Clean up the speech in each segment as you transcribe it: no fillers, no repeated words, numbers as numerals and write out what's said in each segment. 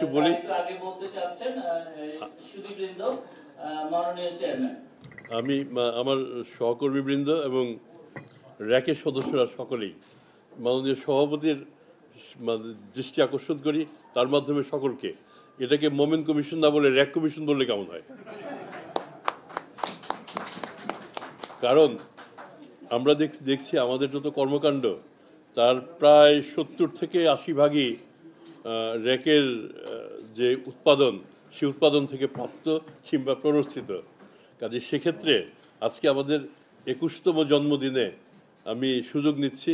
একটু বলি। আমি আমার সহকর্মীবৃন্দ এবং র্যাকের সদস্যরা সকলেই মাননীয় সভাপতির দৃষ্টি আকর্ষণ করি তার মাধ্যমে সকলকে এটাকে মোমেন্ট কমিশন না বলে র্যাক কমিশন বললে কেমন হয়? কারণ আমরা দেখছি আমাদের যত কর্মকাণ্ড তার প্রায় 70 থেকে 80 ভাগই র্যাকের যে উৎপাদন সেই উৎপাদন থেকে প্রাপ্ত কিংবা প্ররোচিত। কাজে সেক্ষেত্রে আজকে আমাদের 21তম জন্মদিনে আমি সুযোগ নিচ্ছি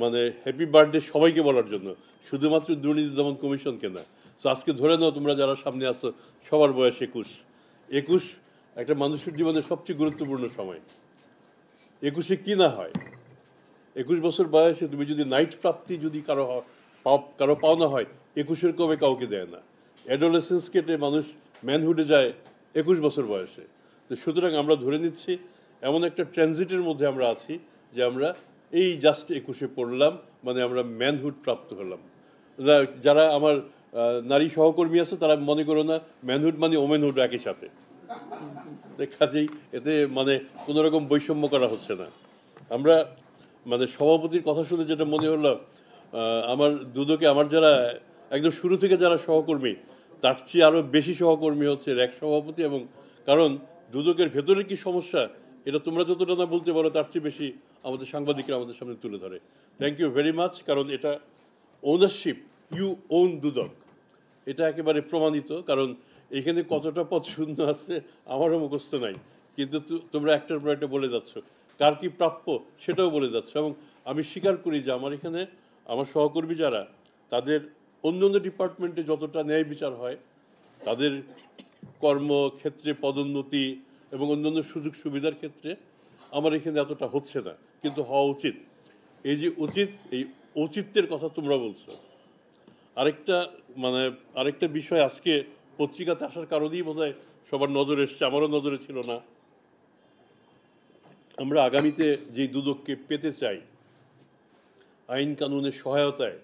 মানে হ্যাপি বার্থডে সবাইকে বলার জন্য, শুধুমাত্র দুর্নীতি দমন কমিশনকে না। তো আজকে ধরে নাও তোমরা যারা সামনে আসো সবার বয়স 21 একটা মানুষের জীবনের সবচেয়ে গুরুত্বপূর্ণ সময়। 21-এ কি না হয়? 21 বছর বয়সে তুমি যদি নাইট প্রাপ্তি যদি কারো পাওনা হয় 21-এর কমে কাউকে দেয় না। অ্যাডোলেসেন্স কেটে মানুষ ম্যানহুডে যায় 21 বছর বয়সে। তো সুতরাং আমরা ধরে নিচ্ছি এমন একটা ট্রানজিটের মধ্যে আমরা আছি যে আমরা এই জাস্ট 21-এ পড়লাম, মানে আমরা ম্যানহুড প্রাপ্ত হলাম। যারা আমার নারী সহকর্মী আছে তারা মনে করো না ম্যানহুড মানে ওমেনহুড একই সাথে। কাজেই এতে মানে কোনো রকম বৈষম্য করা হচ্ছে না। আমরা মানে সভাপতির কথা শুনে যেটা মনে হলো, আমার দুদকে আমার যারা একদম শুরু থেকে যারা সহকর্মী তার চেয়ে আরও বেশি সহকর্মী হচ্ছে র্যাক সভাপতি। এবং কারণ দুদকের ভেতরে কি সমস্যা এটা তোমরা যতটা না বলতে পারো তার চেয়ে বেশি আমাদের সাংবাদিকরা আমাদের সামনে তুলে ধরে। Thank you very much. কারণ এটা ওনারশিপ, ইউ ওন দুদক, এটা একেবারে প্রমাণিত। কারণ এখানে কতটা পদ শূন্য আছে আমারও মুখস্থ নাই, কিন্তু তোমরা একটার পর একটা বলে যাচ্ছ, কার কি প্রাপ্য সেটাও বলে যাচ্ছ। এবং আমি স্বীকার করি যে আমার এখানে আমার সহকর্মী যারা তাদের অন্য অন্য ডিপার্টমেন্টে যতটা ন্যায় বিচার হয়, তাদের কর্মক্ষেত্রে পদোন্নতি এবং অন্যান্য সুযোগ সুবিধার ক্ষেত্রে আমার এখানে এতটা হচ্ছে না, কিন্তু হওয়া উচিত। এই যে উচিত, এই ঔচিত্যের কথা তোমরা বলছো। আরেকটা বিষয় আজকে পত্রিকাতে আসার কারণেই বোধহয় সবার নজরে এসছে, আমারও নজরে ছিল না। আমরা আগামীতে যে দুদককে পেতে চাই আইন কানুনের সহায়তায়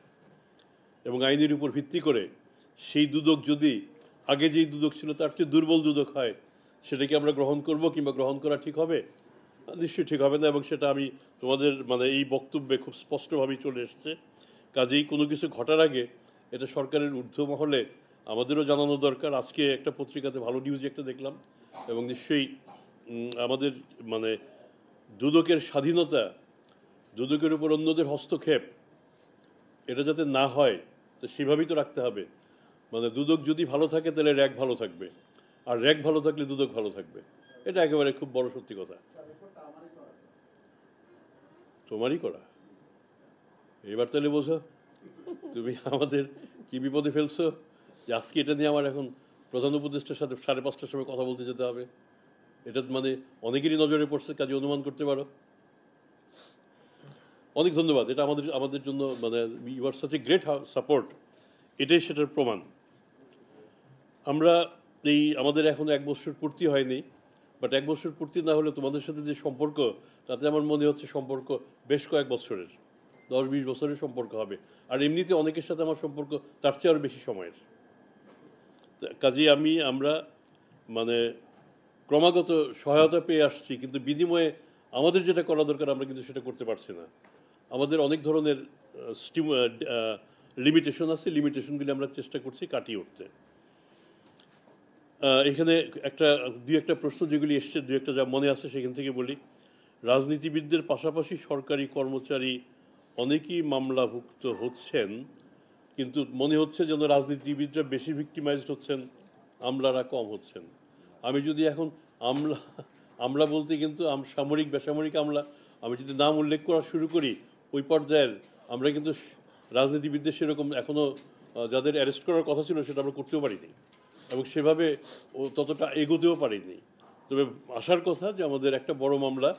এবং আইনের উপর ভিত্তি করে, সেই দুদক যদি আগে যেই দুদক ছিল তার চেয়ে দুর্বল দুদক হয়, সেটাকে আমরা গ্রহণ করব কিংবা গ্রহণ করা ঠিক হবে? নিশ্চয়ই ঠিক হবে না। এবং সেটা আমি তোমাদের এই বক্তব্যে খুব স্পষ্টভাবেই চলে এসছে। কাজেই কোনো কিছু ঘটার আগে এটা সরকারের ঊর্ধ্ব মহলে আমাদেরও জানানো দরকার। আজকে একটা পত্রিকাতে ভালো নিউজ একটা দেখলাম, এবং নিশ্চয়ই আমাদের দুদকের স্বাধীনতা, দুদকের উপর অন্যদের হস্তক্ষেপ এটা যাতে না হয়, তো সেভাবেই তো রাখতে হবে। দুদক যদি ভালো থাকে তাহলে র্যাক ভালো থাকবে, আর র্যাক ভালো থাকলে দুদক ভালো থাকবে। এটা একেবারে খুব বড় সত্যি কথা। তোমারই করা। এবার তাহলে বোঝো তুমি আমাদের কি বিপদে ফেলছো, যে আজকে এটা নিয়ে আমার এখন প্রধান উপদেষ্টার সাথে 5:30টার সময় কথা বলতে যেতে হবে। এটা অনেকেরই নজরে পড়ছে, কাজে অনুমান করতে পারো। অনেক ধন্যবাদ। এটা আমাদের জন্য you are such a great support, এটাই সেটার প্রমাণ। আমরা আমাদের এখন 1 বছর পূর্তি হয়নি, বাট 1 বছর পূর্তি না হলে তোমাদের সাথে যে সম্পর্ক, তাতে আমার মনে হচ্ছে সম্পর্ক বেশ কয়েক বছরের, 10-20 বছরের সম্পর্ক হবে। আর এমনিতে অনেকের সাথে আমার সম্পর্ক তার চেয়ে আরও বেশি সময়ের। কাজেই আমরা ক্রমাগত সহায়তা পেয়ে আসছি, কিন্তু বিনিময়ে আমাদের যেটা করা দরকার আমরা কিন্তু সেটা করতে পারছি না। আমাদের অনেক ধরনের লিমিটেশন আছে, লিমিটেশনগুলি আমরা চেষ্টা করছি কাটিয়ে উঠতে। এখানে একটা প্রশ্ন যেগুলি এসছে, একটা যা মনে আছে সেখান থেকে বলি। রাজনীতিবিদদের পাশাপাশি সরকারি কর্মচারী অনেকেই মামলাভুক্ত হচ্ছেন, কিন্তু মনে হচ্ছে যেন রাজনীতিবিদরা বেশি ভিক্টিমাইজড হচ্ছেন, আমলারা কম হচ্ছেন। আমি যদি এখন আমলা বলতে কিন্তু সামরিক বেসামরিক আমলা আমি যদি নাম উল্লেখ করা শুরু করি, ওই পর্যায়ের আমরা কিন্তু রাজনীতিবিদদের সেরকম এখনও যাদের অ্যারেস্ট করার কথা ছিল সেটা আমরা করতেও পারিনি, এবং সেভাবে ততটা এগোতেও পারিনি। তবে আসার কথা যে আমাদের একটা বড় মামলা,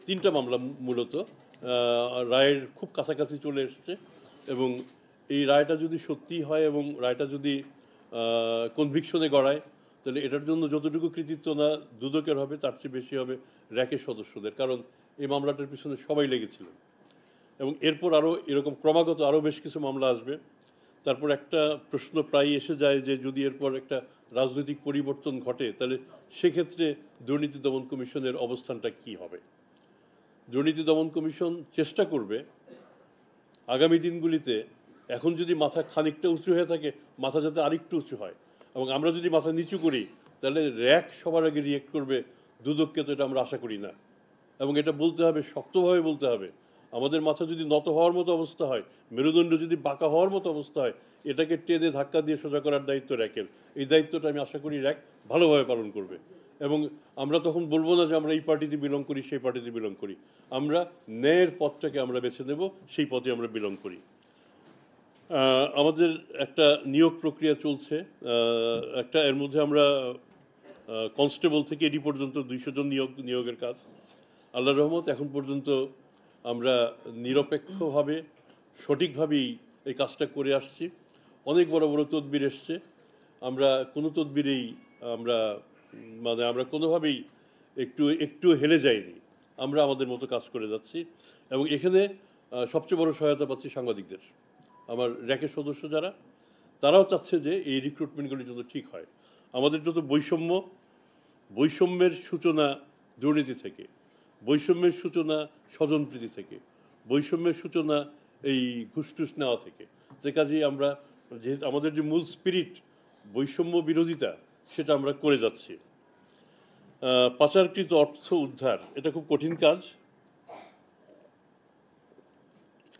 3টা মামলা মূলত রায়ের খুব কাছাকাছি চলে এসছে, এবং এই রায়টা যদি সত্যি হয় এবং রায়টা যদি কনভিকশনে গড়ায়, তাহলে এটার জন্য যতটুকু কৃতিত্ব না দুদকের হবে তার চেয়ে বেশি হবে র্যাকের সদস্যদের। কারণ এই মামলাটার পিছনে সবাই লেগেছিল, এবং এরপর আরও এরকম ক্রমাগত আরও বেশ কিছু মামলা আসবে। তারপর একটা প্রশ্ন প্রায় এসে যায় যে যদি এরপর একটা রাজনৈতিক পরিবর্তন ঘটে তাহলে সেক্ষেত্রে দুর্নীতি দমন কমিশনের অবস্থানটা কি হবে। দুর্নীতি দমন কমিশন চেষ্টা করবে আগামী দিনগুলিতে এখন যদি মাথা খানিকটা উঁচু হয়ে থাকে মাথা যাতে আরেকটু উঁচু হয়, এবং আমরা যদি মাথা নিচু করি তাহলে র্যাক সবার আগে রিয়েক্ট করবে, দুদককে তো এটা আমরা আশা করি না। এবং এটা বলতে হবে, শক্তভাবে বলতে হবে। আমাদের মাথা যদি নত হওয়ার মতো অবস্থা হয়, মেরুদণ্ড যদি বাঁকা হওয়ার মতো অবস্থা হয়, এটাকে টেনে ধাক্কা দিয়ে সোজা করার দায়িত্ব র্যাকের। এই দায়িত্বটা আমি আশা করি র্যাক ভালোভাবে পালন করবে। এবং আমরা তখন বলবো না যে আমরা এই পার্টিতে বিলং করি সেই পার্টিতে বিলং করি, আমরা ন্যায়ের পথটাকে আমরা বেছে নেব, সেই পথে আমরা বিলং করি। আমাদের একটা নিয়োগ প্রক্রিয়া চলছে, একটা এর মধ্যে আমরা কনস্টেবল থেকে এডি পর্যন্ত 200 জন নিয়োগের কাজ। আল্লাহর রহমত এখন পর্যন্ত আমরা নিরপেক্ষভাবে সঠিকভাবেই এই কাজটা করে আসছি। অনেক বড় বড় তদবির এসছে, আমরা কোনো তদবিরেই আমরা কোনোভাবেই একটু হেলে যাইনি, আমরা আমাদের মতো কাজ করে যাচ্ছি। এবং এখানে সবচেয়ে বড় সহায়তা পাচ্ছি সাংবাদিকদের। আমার র্যাকের সদস্য যারা, তারাও চাচ্ছে যে এই রিক্রুটমেন্টগুলি যত ঠিক হয়। আমাদের যত বৈষম্যের সূচনা দুর্নীতি থেকে, বৈষম্যের সূচনা স্বজনপ্রীতি থেকে, বৈষম্যের সূচনা এই ঘুষটুস নেওয়া থেকে। যে কাজেই আমরা যেহেতু আমাদের যে মূল স্পিরিট বৈষম্য বিরোধিতা, সেটা আমরা করে যাচ্ছি। পাচারকৃত অর্থ উদ্ধার, এটা খুব কঠিন কাজ।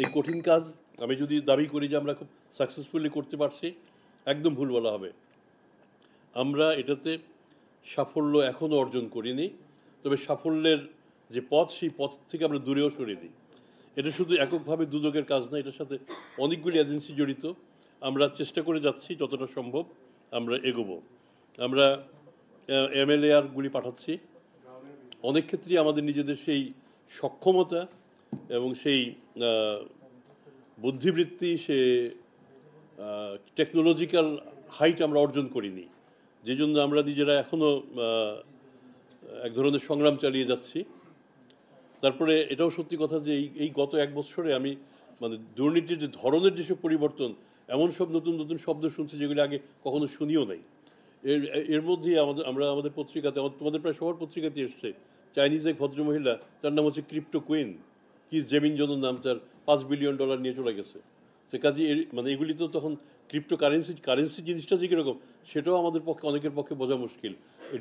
এই কঠিন কাজ আমি যদি দাবি করি যে আমরা খুব সাকসেসফুলি করতে পারছি, একদম ভুল বলা হবে। আমরা এটাতে সাফল্য এখনও অর্জন করিনি, তবে সাফল্যের যে পথ, সেই পথ থেকে আমরা দূরেও সরিনি। এটা শুধু এককভাবে দুদকের কাজ না, এটার সাথে অনেকগুলি এজেন্সি জড়িত। আমরা চেষ্টা করে যাচ্ছি যতটা সম্ভব আমরা এগোবো। আমরা MLAR-গুলি পাঠাচ্ছি। অনেক ক্ষেত্রেই আমাদের নিজেদের সেই সক্ষমতা এবং সেই বুদ্ধিবৃত্তি, সে টেকনোলজিক্যাল হাইট আমরা অর্জন করিনি, যে জন্য আমরা নিজেরা এখনও এক ধরনের সংগ্রাম চালিয়ে যাচ্ছি। তারপরে এটাও সত্যি কথা যে এই গত 1 বছরে আমি দুর্নীতির যে ধরনের যেসব পরিবর্তন, এমন সব নতুন নতুন শব্দ শুনছি যেগুলি আগে কখনো শুনিও নাই। এর মধ্যেই আমাদের পত্রিকাতে, তোমাদের প্রায় সবার পত্রিকাতে এসছে, চাইনিজ এক ভদ্রমহিলা, তার নাম হচ্ছে ক্রিপ্টো কুইন, কি জেমিন জনের নাম, তার $5 বিলিয়ন নিয়ে চলে গেছে। সে কাজে এগুলি তো তখন ক্রিপ্টো কারেন্সি জিনিসটা যে কীরকম সেটাও আমাদের পক্ষে, অনেকের পক্ষে বোঝা মুশকিল।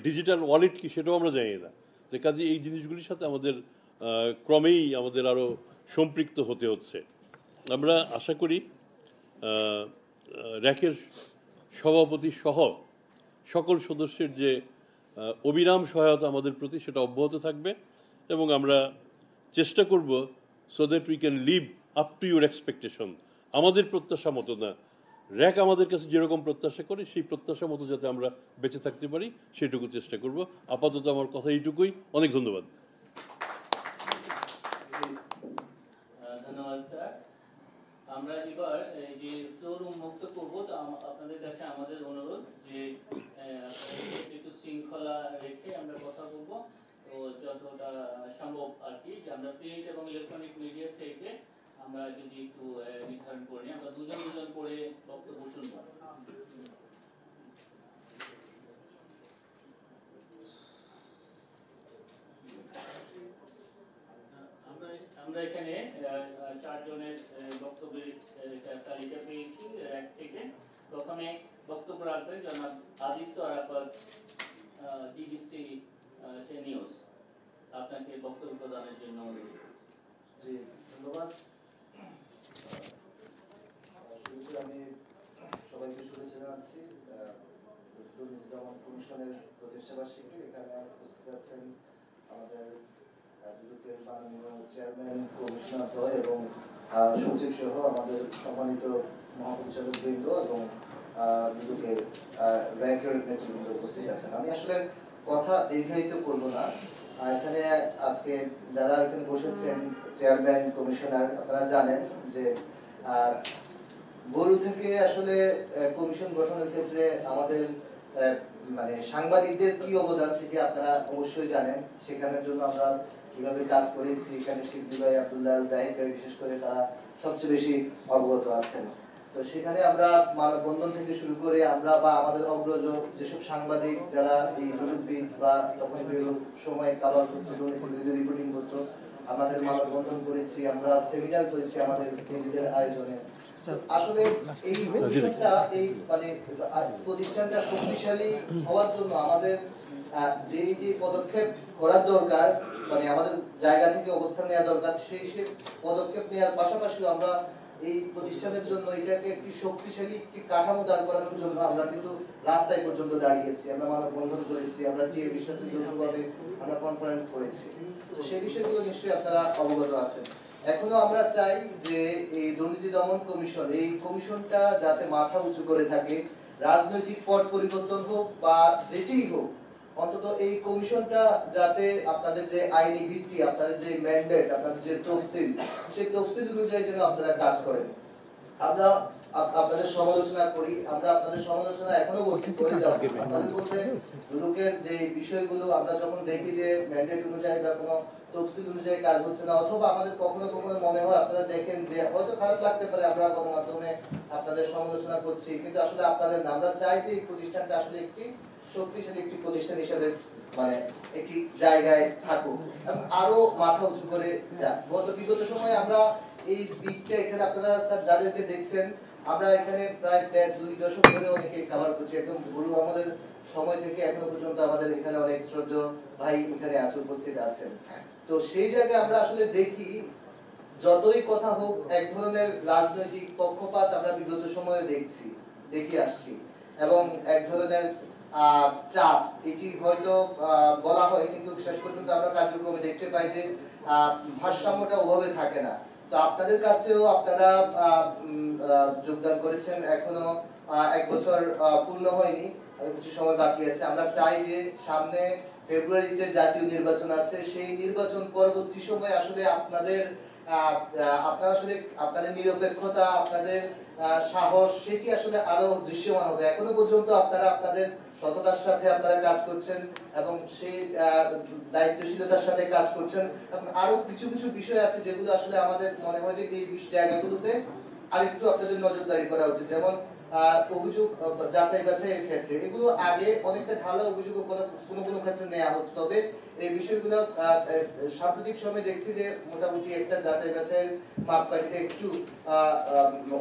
ডিজিটাল ওয়ালেট কি সেটাও আমরা জানি না। সে কাজে এই জিনিসগুলির সাথে আমাদের ক্রমেই আমাদের আরও সম্পৃক্ত হতে হচ্ছে। আমরা আশা করি র্যাকের সভাপতি সহ সকল সদস্যের যে অবিরাম সহায়তা আমাদের প্রতি, সেটা অব্যাহত থাকবে। এবং আমরা চেষ্টা করব so that we can live up to your expectation. আমাদের প্রত্যাশা মতো না, র্যাক আমাদের কাছে যেরকম প্রত্যাশা করে সেই প্রত্যাশা মতো যাতে আমরা বেঁচে থাকতে পারি, সেটুকু চেষ্টা করব। আপাতত আমার কথা এইটুকুই। অনেক ধন্যবাদ। ধন্যবাদ স্যার। আমরা এবার এই যে ফ্লোর উন্মুক্ত করবো, তো আপনাদের কাছে আমাদের অনুরোধ যে একটু শৃঙ্খলা রেখে আমরা কথা বলবো, তো যতটা সম্ভব আর কি, যে আমরা প্রিন্ট এবং ইলেকট্রনিক মিডিয়া থেকে আমরা যদি একটু নির্ধারণ করে নিই, আমরা দুজন করে বক্তব্য শুনবো। আমরা এখানে 4 জনের বক্তব্যের তালিকা পেয়েছি র্যাক থেকে। প্রথমে বক্তব্য রাখবেন জনাব আদিত্য আরাফাত, ডিবিসি নিউজ। আপনাকে বক্তব্য প্রদানের জন্য অনুরোধ করছি। জি, ধন্যবাদ। শুরুতে আমি সবাইকে শুভেচ্ছা জানাচ্ছি দুর্নীতি দমন কমিশনের প্রতিষ্ঠাবার্ষিকী। এখানে উপস্থিত আছেন আমাদের দুদকের মাননীয় চেয়ারম্যান, কমিশনার দ্বয় এবং সচিব সহ আমাদের সম্মানিত মহাপরিচালক বৃন্দ এবং দুদকের র্যাকের নেতৃবৃন্দ উপস্থিত আছেন। আমি আসলে কথা দীর্ঘায়িত করব না। এখানে আজকে যারা এখানে বসেছেন, চেয়ারম্যান, কমিশনার, আপনারা জানেন যে গরু থেকে আসলে কমিশন গঠনের ক্ষেত্রে আমাদের সাংবাদিকদের কি অবদান সেটি আপনারা অবশ্যই জানেন। সেখানের জন্য আমরা কিভাবে কাজ করেছি, এখানে শিবলি ভাই, আব্দুল্লাহ, জাহিদ ভাই বিশেষ করে তারা সবচেয়ে বেশি অবগত আছেন। তো সেখানে আমরা মানববন্ধন থেকে শুরু করে আমরা বা আমাদের অগ্রজ যেসব সাংবাদিক যারা এই দুর্নীতি বা তখন সময় কাভার করছে রিপোর্টিং করছে, আমাদের মানববন্ধন করেছি, আমরা সেমিনার করেছি আমাদের নিজেদের আয়োজনে। আসলে এই প্রতিষ্ঠানটা এই মানে প্রতিষ্ঠানটা শক্তিশালী হওয়ার জন্য আমাদের যে পদক্ষেপ করার দরকার, মানে আমাদের জায়গা থেকে অবস্থান নেওয়া দরকার, সেই পদক্ষেপ নেওয়ার পাশাপাশি আমরা এই প্রতিষ্ঠানের জন্য এটাকে একটি শক্তিশালী একটি কাঠামো দাঁড় করানোর জন্য আমরা কিন্তু রাস্তায় পর্যন্ত দাঁড়িয়েছি, আমরা মানববন্ধন করেছি, আমরা টিএবির সাথে যৌথভাবে আমরা কনফারেন্স করেছি। তো সেই বিষয়গুলো নিশ্চয়ই আপনারা অবগত আছেন। এখনো আমরা চাই যে এই দুর্নীতি দমন কমিশন, এই কমিশনটা যাতে মাথা উঁচু করে থাকে, রাজনৈতিক পট পরিবর্তন হোক বা যেটাই হোক, অন্তত এই কমিশনটা যাতে আপনাদের যে আইনি ভিত্তি, আপনাদের যে ম্যান্ডেট, আপনাদের যে তফসিল, সেই তফসিল অনুযায়ী যেন আপনারা কাজ করেন। আমরা আপনাদের সমালোচনা করি, আমরা আপনাদের সমালোচনা এখনো বলছি করে যাবো। আপনাদের বলতে দুদকের যে বিষয়গুলো আমরা যখন দেখি যে ম্যান্ডেট অনুযায়ী বা কোনো তফসিল অনুযায়ী কাজ হচ্ছে না, অথবা আমাদের কখনো কখনো মনে হয় আপনারা দেখেন যে হয়তো খারাপ লাগতে পারে আমরা গণমাধ্যমে আপনাদের সমালোচনা করছি, কিন্তু আসলে আপনাদের না, আমরা চাই যে এই প্রতিষ্ঠানটা আসলে একটি শক্তিশালী একটি প্রতিষ্ঠান হিসেবে মানে একটি জায়গায় থাকুক এবং আরো মাথা উঁচু করে যাক। বিগত সময়ে আমরা এই দিকটা এখানে আপনারা স্যার যাদেরকে দেখছেন, আমরা এখানে প্রায় 1.5-2 দশক ধরে অনেকে কভার করছি, একদম গুরু আমাদের সময় থেকে এখনো পর্যন্ত আমাদের এখানে অনেক শ্রদ্ধেয় ভাই এখানে আছে, উপস্থিত আছেন। তো সেই জায়গায় আমরা আসলে দেখি যতই কথা হোক এক ধরনের রাজনৈতিক পক্ষপাত আমরা বিগত সময়ে দেখি আসছি, এবং এক ধরনের চাপ, এটি হয়তো বলা হয় কিন্তু শেষ পর্যন্ত আমরা কার্যক্রমে দেখতে পাই যে ভারসাম্যটা ওভাবে থাকে না। তো আপনাদের কাছেও আপনারা যোগদান করেছেন, এখনো 1 বছর পূর্ণ হয়নি, কিছু সময় বাকি আছে। আমরা চাই যে সামনে ফেব্রুয়ারিতে জাতীয় নির্বাচন আছে, সেই নির্বাচন পরবর্তী সময় আসলে আপনারা আসলে আপনাদের নিরপেক্ষতা, আপনাদের সাহস, সেটি আসলে আরো দৃশ্যমান হবে। এখনো পর্যন্ত আপনারা আপনাদের সততার সাথে আপনারা কাজ করছেন এবং সেই দায়িত্বশীলতার সাথে কাজ করছেন, এবং আরো কিছু কিছু বিষয় আছে যেগুলো আসলে আমাদের মনে হয় যে এই জায়গাগুলোতে আরেকটু আপনাদের নজরদারি করা উচিত। যেমন অভিযোগ যাচাই বাছাইয়ের ক্ষেত্রে এগুলো আগে অনেকটা ঢালা অভিযোগ কোনো ক্ষেত্রে নেওয়া হতো, তবে এই বিষয়গুলো সাম্প্রতিক সময়ে দেখছি যে মোটামুটি একটা যাচাই বাছাইয়ের মাপকাঠিটা একটু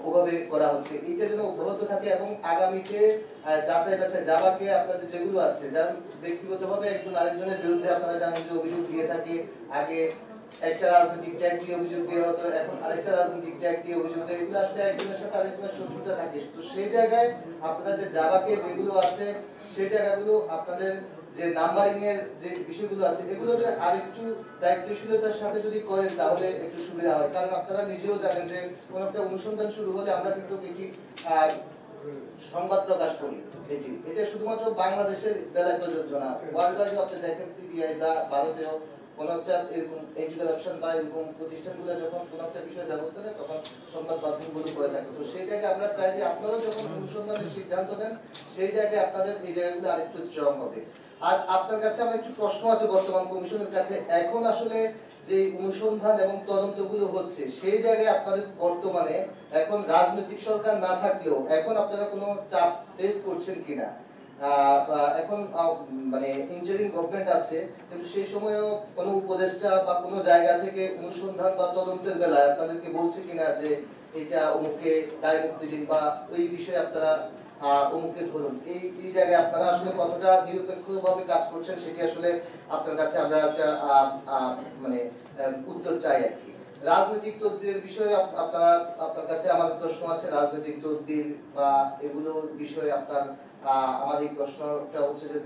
ওভাবে করা হচ্ছে। এইটা যেন অব্যাহত থাকে এবং আগামীতে যাচাই বাছাই যাবাকে আপনাদের যেগুলো আছে, যেমন ব্যক্তিগতভাবে একজন আরেকজনের বিরুদ্ধে আপনারা জানেন যে অভিযোগ দিয়ে থাকে, আগে একটা রাজনৈতিক ট্যাগ দিয়ে অভিযোগ দেওয়া হতো, এখন আরেকটা রাজনৈতিক ট্যাগ দিয়ে অভিযোগ দেয়, এগুলো আসলে একজনের সাথে আরেকজনের শত্রুতা থাকে। তো সেই জায়গায় আপনারা যে যাবাকে যেগুলো আছে সেই জায়গাগুলো আপনাদের যে নাম্বারিং এর যে বিষয়গুলো আছে এগুলো আরেকটু দায়িত্বশীলতার সাথে যদি করেন তাহলে একটু সুবিধা হয়। কারণ আপনারা নিজেও জানেন যে কোনো একটা অনুসন্ধান শুরু হলে আমরা কিন্তু এটি সংবাদ প্রকাশ করি, এটা শুধুমাত্র বাংলাদেশের বেলায় প্রযোজ্য না, ওয়ার্ল্ড ওয়াইড আপনি দেখেন সিবিআই বা ভারতেও কোনো একটা এরকম এনজিও অপশন বা এরকম প্রতিষ্ঠানগুলো যখন কোনো একটা বিষয় ব্যবস্থা নেয় তখন সংবাদ মাধ্যমগুলো করে থাকে। তো সেই জায়গায় আমরা চাই যে আপনারা যখন অনুসন্ধানের সিদ্ধান্ত নেন সেই জায়গায় আপনাদের এই জায়গাগুলো আরেকটু স্ট্রং হবে। আর আপনার কাছে আমার একটু প্রশ্ন আছে বর্তমান কমিশনের কাছে, এখন আসলে যে অনুসন্ধান এবং তদন্তগুলো হচ্ছে সেই জায়গায় আপনাদের বর্তমানে এখন রাজনৈতিক সরকার না থাকলেও এখন আপনারা কোনো চাপ ফেস করছেন কিনা? এখন মানে ইন্টারিম গভর্নমেন্ট আছে, কিন্তু সেই সময়ও কোনো উপদেষ্টা বা কোনো জায়গা থেকে অনুসন্ধান বা তদন্তের বেলায় আপনাদেরকে বলছে কিনা যে এটা অমুককে দায় মুক্তি দিন বা ওই বিষয়ে আপনারা অমুককে ধরুন, এই জায়গায় আপনারা আসলে কতটা নিরপেক্ষভাবে কাজ করছেন সেটি আসলে আপনার কাছে আমরা একটা মানে উত্তর চাই আর কি। রাজনৈতিক তদবিরের বিষয়ে আপনার কাছে আমাদের প্রশ্ন আছে, রাজনৈতিক তদবির বা এগুলো বিষয়ে আপনার আমাদের প্রশ্নটা হচ্ছে যে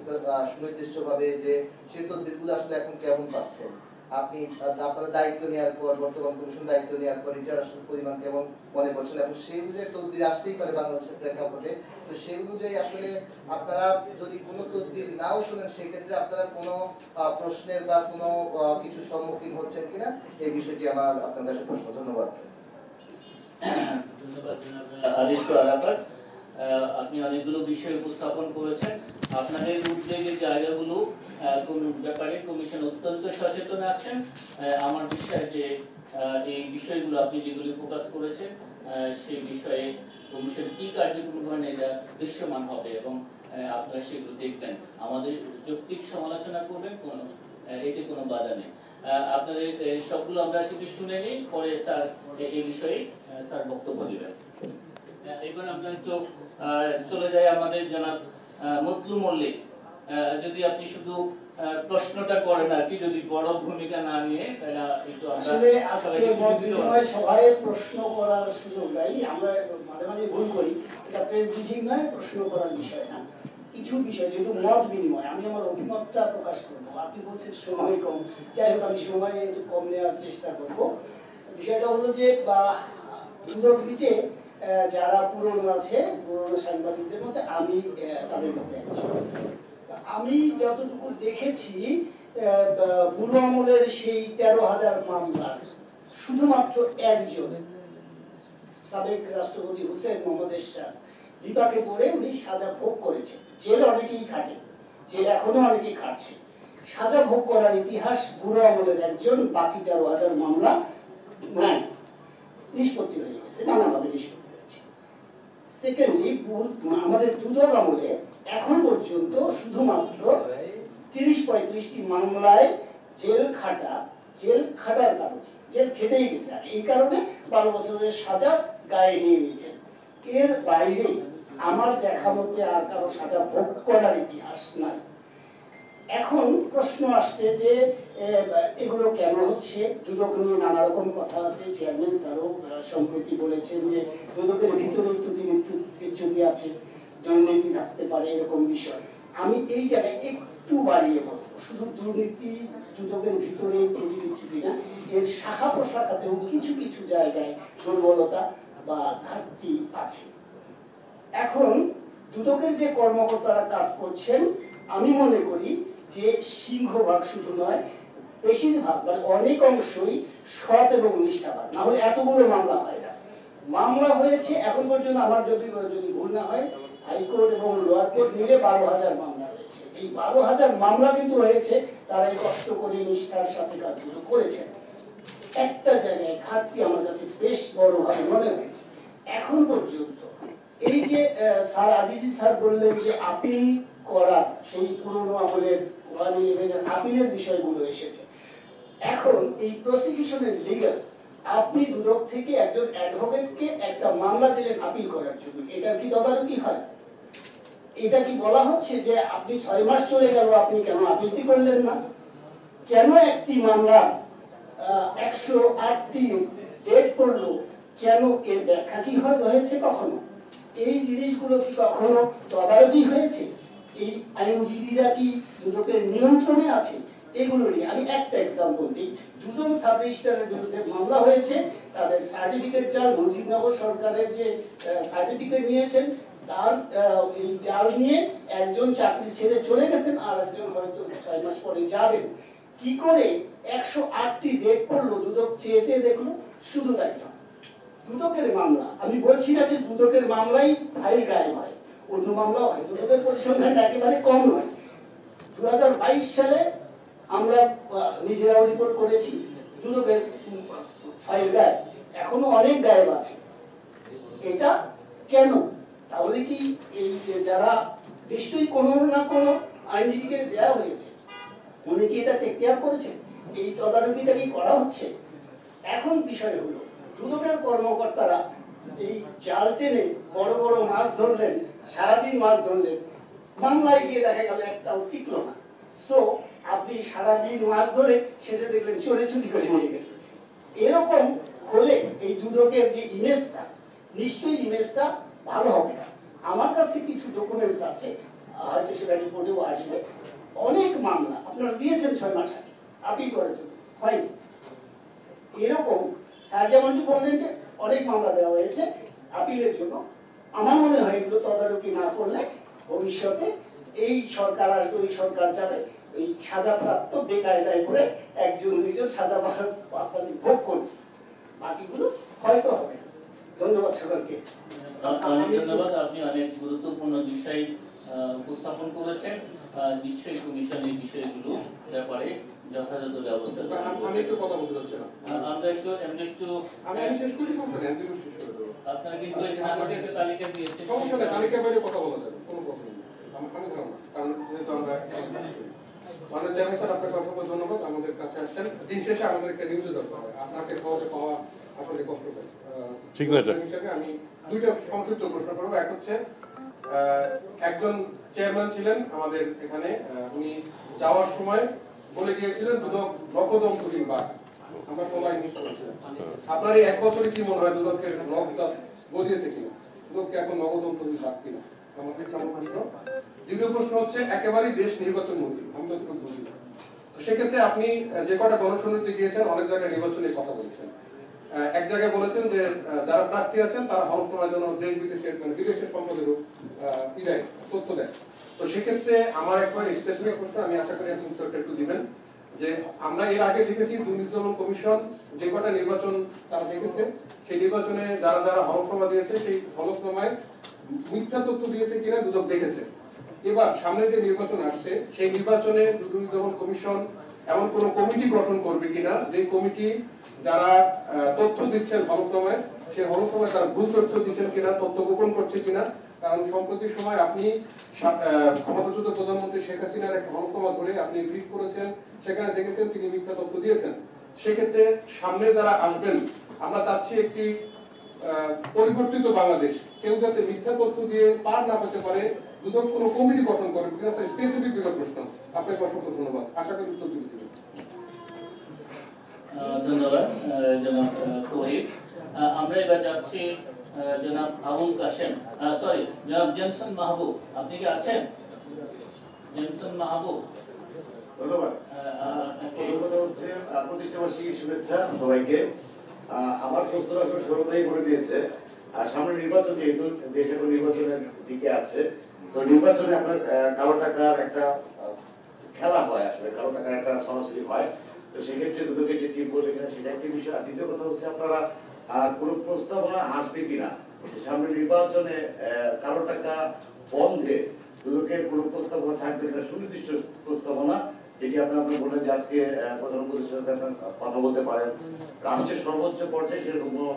সুনির্দিষ্টভাবে যে সেই তদবিরগুলো আসলে এখন কেমন পাচ্ছেন আপনি, আপনাদের দায়িত্ব নেওয়ার পর, বর্তমান কমিশন দায়িত্ব নেওয়ার পর এটার আসলে পরিমাণ কেমন মনে করছেন, এবং সেই অনুযায়ী তদবির আসতেই পারে বাংলাদেশের প্রেক্ষাপটে, তো সেই অনুযায়ী আসলে আপনারা যদি কোনো তদবির নাও শোনেন সেই ক্ষেত্রে আপনারা কোনো প্রশ্নের বা কোনো কিছু সম্মুখীন হচ্ছেন কিনা এই বিষয়টি আমার আপনার কাছে প্রশ্ন। ধন্যবাদ। ধন্যবাদ আদিত্য আরাফাত, আপনি অনেকগুলো বিষয় উপস্থাপন করেছেন। আপনাদের উদ্বেগের জায়গাগুলো ব্যাপারে কমিশন অত্যন্ত সচেতন আছেন। আমার বিশ্বাস যে এই বিষয়গুলো আপনি যেগুলি ফোকাস করেছেন সেই বিষয়ে কমিশন কি কার্যক্রম করেন এটা দৃশ্যমান হবে এবং আপনারা সেগুলো দেখবেন, আমাদের যৌক্তিক সমালোচনা করবেন, এতে কোনো বাধা নেই। আপনাদের সবগুলো আমরা সেটি শুনে নিই, পরে স্যার এই বিষয়ে স্যার বক্তব্য দেবেন। এবার আমরা একটু চলে যাই আমাদের জনাব মতলু মল্লিক, যদি আপনি শুধু প্রশ্নটা করেন আর কি, যদি বড় ভূমিকা না নিয়ে, তাহলে একটু আসলে আজকে মত বিনিময় সভায় প্রশ্ন করার সুযোগ নাই, আমরা মাঝে মাঝে ভুল করি, এটা প্রেসিডিং নয়, প্রশ্ন করার বিষয় না। কিছু বিষয় যেহেতু মত বিনিময়, আমি আমার অভিমতটা প্রকাশ করবো। আপনি বলছেন সময় কম, যাই হোক আমি সময় একটু কম নেওয়ার চেষ্টা করব। বিষয়টা হলো যে দুদকবিতে যারা পুরনো আছে, পুরনো সাংবাদিকদের মধ্যে আমি তাদের মধ্যে একজন। আমি যতটুকু দেখেছি বুড়ো আমলের সেই 13,000 মামলার শুধুমাত্র একজন সাবেক রাষ্ট্রপতি হুসেন মোহাম্মদ এরশাদ বিপাকে পড়ে উনি সাজা ভোগ করেছেন। জেল অনেকেই খাটে, জেল এখনো অনেকেই খাটছে। সাজা ভোগ করার ইতিহাস বুড়ো আমলের একজন, বাকি 13,000 মামলা নাই, নিষ্পত্তি হয়ে গেছে, নানাভাবে নিষ্পত্তি হয়েছে। সেকেন্ডলি আমাদের দুদক আমলে এখন পর্যন্ত শুধুমাত্র 30-35টি মামলায় জেল খাটার কারণে, জেল খেটেই গেছে, আর এই কারণে 12 বছরের সাজা গায়ে নিয়ে নিয়েছেন। এর বাইরে আমার দেখা মতে আর কারো সাজা ভোগ করার ইতিহাস নাই। এখন প্রশ্ন আসছে যে এগুলো কেন হচ্ছে, দুদক নিয়ে নানা রকম কথা আছে। চেয়ারম্যান স্যারও সম্প্রতি বলেছেন যে দুদকের ভিতরে ত্রুটি আছে, দুর্নীতি থাকতে পারে, এরকম বিষয়। আমি এই জায়গায় একটু বাড়িয়ে বলবো, শুধু দুর্নীতি দুদকের ভিতরে ত্রুটি না, এর শাখা প্রশাখাতেও কিছু কিছু জায়গায় দুর্বলতা বা ঘাটতি আছে। এখন দুদকের যে কর্মকর্তারা কাজ করছেন, আমি মনে করি যে সিংহভাগ শুধু নয়, বেশিরভাগ মানে অনেক অংশই সৎ এবং নিষ্ঠাবান, না হলে এতগুলো মামলা হয় না। মামলা হয়েছে এখন পর্যন্ত আমার যদি ভুল না হয়, হাইকোর্ট এবং লোয়ার কোর্ট মিলে 12,000 মামলা হয়েছে। এই 12,000 মামলা কিন্তু হয়েছে তারা কষ্ট করে নিষ্ঠার সাথে কাজগুলো করেছেন। একটা জায়গায় ঘাটতি আমার কাছে বেশ বড়ভাবে মনে হয়েছে এখন পর্যন্ত। এই যে স্যার আজিজি স্যার বললেন যে আপিল করা, সেই পুরনো আমলের 111 আপিলের বিষয়গুলো এসেছে। এখন এই প্রসিকিউশনের লিগ্যাল, আপনি দুদক থেকে একজন অ্যাডভোকেটকে একটা মামলা দিলেন আপিল করার জন্য, এটা কি তদারকি হয়? এটা কি বলা হচ্ছে যে আপনি 6 মাস চলে গেল, আপনি কেন আপিলটি করলেন না? কেন একটি মামলা 108টি ডেট পড়লো, কেন এর ব্যাখ্যা কি হয়েছে কখনো? এই জিনিসগুলো কি কখনো তদারকি হয়েছে? এই আইনজীবীরা কি দুদকের নিয়ন্ত্রণে আছে? এগুলো নিয়ে আমি একটা এক্সাম্পল দিই। 2 জন সাব রেজিস্ট্রারের বিরুদ্ধে মামলা হয়েছে, তাদের সার্টিফিকেট জাল, মুজিবনগর সরকারের যে সার্টিফিকেট নিয়েছেন তার এই জাল নিয়ে একজন চাকরি ছেড়ে চলে গেছেন, আর একজন হয়তো 6 মাস পরে যাবেন। কি করে 108টি ডেট পড়লো? দুদক চেয়ে দেখলো। শুধু তাই না, দুদকের মামলা, আমি বলছি না যে দুদকের মামলাই ফাইল গায়েব হয়, অন্য মামলাও হয়, দুদকের পরিসংখ্যান একেবারে কম নয়। 2022 সালে আমরা নিজেরাও রিপোর্ট করেছি দুদকের ফাইল গায়েব, এখনো অনেক গায়েব আছে। এটা কেন? তাহলে কি এই যারা নিশ্চয়ই কোনো না কোনো আইনজীবীকে দেওয়া হয়েছে, উনি কি এটা টেক কেয়ার করেছেন? এই তদারকিটা কি করা হচ্ছে? এখন বিষয় হলো দুদকের কর্মকর্তারা এই জাল টেনে বড় বড় মাছ ধরলেন, সারাদিন মাছ ধরলেন, মামলায় গিয়ে দেখা গেল একটাও টিকলো না। সো আপনি সারাদিন মাছ ধরে শেষে দেখলেন চোরে চুরি করে নিয়ে গেছে। এরকম হলে এই দুদকের যে ইমেজটা, নিশ্চয়ই ইমেজটা ভালো হবে না। আমার কাছে কিছু ডকুমেন্টস আছে, হয়তো সেটা রিপোর্টেও আসবে। অনেক মামলা আপনারা দিয়েছেন 6 মাস আগে আপিল করার জন্য, হয়নি। এরকম স্যার যেমনটি বললেন যে অনেক মামলা দেওয়া হয়েছে আপিলের জন্য। আমার মনে হয় এগুলো তদারকি না করলে ভবিষ্যতে এই সরকার আসবে, ওই সরকার যাবে, এই সাজাপ্রাপ্ত বেকায়দায় করে একজন দুইজন সাজা ভোগ করবে, বাকিগুলো হয়তো হবে। ধন্যবাদ সকলকে। অনেক ধন্যবাদ, আপনি অনেক গুরুত্বপূর্ণ বিষয় উপস্থাপন করেছেন, নিশ্চয়ই কমিশন এই বিষয়গুলো ব্যাপারে যথাযথ ব্যবস্থা গ্রহণ আমি একটু কথা বলতে চাচ্ছি না। আমরা একটু আমি শেষ করি, সমস্যা নেই, শেষ করে দেবো। আপনারা কিন্তু এখানে আমাকে একটা তালিকা দিয়েছেন, সমস্যা নেই, তালিকা বাইরে কথা বলা যাবে, কোনো প্রবলেম নেই। আমি ধরো না, কারণ যেহেতু আমরা মানে চেয়ারম্যান স্যার, আপনাকে অসংখ্য ধন্যবাদ আমাদের কাছে আসছেন। দিন শেষে আমাদের একটা নিউজে দরকার হয়, আপনাকে খবরে পাওয়া আসলে কষ্ট হয়। ঠিক না এটা? হিসাবে আমি দুইটা সংক্ষিপ্ত প্রশ্ন করবো। এক হচ্ছে, একজন চেয়ারম্যান ছিলেন আমাদের এখানে, উনি যাওয়ার সময় বলে গিয়েছিলেন দুদক নখদন্তহীন বাঘ, আমরা সবাই মিস করেছিলাম। আপনার এই 1 বছরে কি মনে হয় দুদকের নখটা গজিয়েছে কিনা, দুদককে এখন নখদন্তহীন বাঘ কিনা? আমার প্রশ্ন। দ্বিতীয় প্রশ্ন হচ্ছে, একেবারেই দেশ নির্বাচন মুখী, আমি যতটুকু বুঝি। তো সেক্ষেত্রে আপনি যে কটা গণশুনানিতে গিয়েছেন, অনেক জায়গায় নির্বাচনের কথা বলেছেন। এক জায়গায় বলেছেন যে যারা প্রার্থী আছেন তারা হলফনামার জন্য দেশ বিদেশের বিদেশের সম্পদেরও তথ্য দেয়। তো সেক্ষেত্রে আমার একবার স্পেসিফিক প্রশ্ন, আমি আশা করি আপনি উত্তরটা একটু দিবেন, যে আমরা এর আগে দেখেছি দুর্নীতি দমন কমিশন যে কটা নির্বাচন তারা দেখেছে, সেই নির্বাচনে যারা যারা হলফনামা দিয়েছে সেই হলফনামায় মিথ্যা তথ্য দিয়েছে কিনা দুদক দেখেছে। এবার সামনে যে নির্বাচন আসছে, সেই নির্বাচনে দুর্নীতি দমন কমিশন এমন কোন কমিটি গঠন করবে কিনা, যে কমিটি যারা তথ্য দিচ্ছেন হলফনামায়, সেই হলফনামায় তারা ভুল তথ্য দিচ্ছেন কিনা, তথ্য গোপন করছে কিনা। কারণ সম্প্রতি সময় আপনি ক্ষমতাচ্যুত প্রধানমন্ত্রী শেখ হাসিনার একটা হলফনামা ধরে আপনি ব্রিফ করেছেন, সেখানে দেখেছেন তিনি মিথ্যা তথ্য দিয়েছেন। সেক্ষেত্রে সামনে যারা আসবেন, আমরা চাচ্ছি একটি পরিবর্তিত বাংলাদেশ, কেউ যাতে মিথ্যা তথ্য দিয়ে পার না পেতে পারে, দুদক কোনো কমিটি গঠন করে কিনা, স্পেসিফিক প্রশ্ন। আপনাকে অসংখ্য ধন্যবাদ, আশা করি উত্তর দিতে পারবেন। ধন্যবাদ জনাব তৌহিদ। আমরা এবার যাচ্ছি জনাব আবুল কাশেম, সরি জনাব জেমসন মাহবুব, আপনি কি আছেন? জেমসন মাহবুব, ধন্যবাদ। কথা হচ্ছে প্রতিষ্ঠাবার্ষিকী শুভেচ্ছা সবাইকে। আমার প্রশ্ন আসলে সৌরভই করে দিয়েছে। আর সামনে নির্বাচন, যেহেতু দেশ এখন নির্বাচনের দিকে আছে, তো নির্বাচনে আপনার কালো টাকার একটা খেলা হয়, আসলে কালো টাকার একটা ছড়াছড়ি হয়। তো সেক্ষেত্রে দুদকের যে টিম করবে কিনা সেটা একটি বিষয়। আর দ্বিতীয় কথা হচ্ছে, আপনারা কোন প্রস্তাবনা আসবে কিনা সামনে নির্বাচনে কালো টাকা বন্ধে, দুদকের কোন প্রস্তাবনা থাকবে কিনা, সুনির্দিষ্ট প্রস্তাবনা, যেটি আপনারা বললেন যে আজকে প্রধান উপদেষ্টার সাথে আপনারা কথা বলতে পারেন, রাষ্ট্রের সর্বোচ্চ পর্যায়ে সেরকম কোনো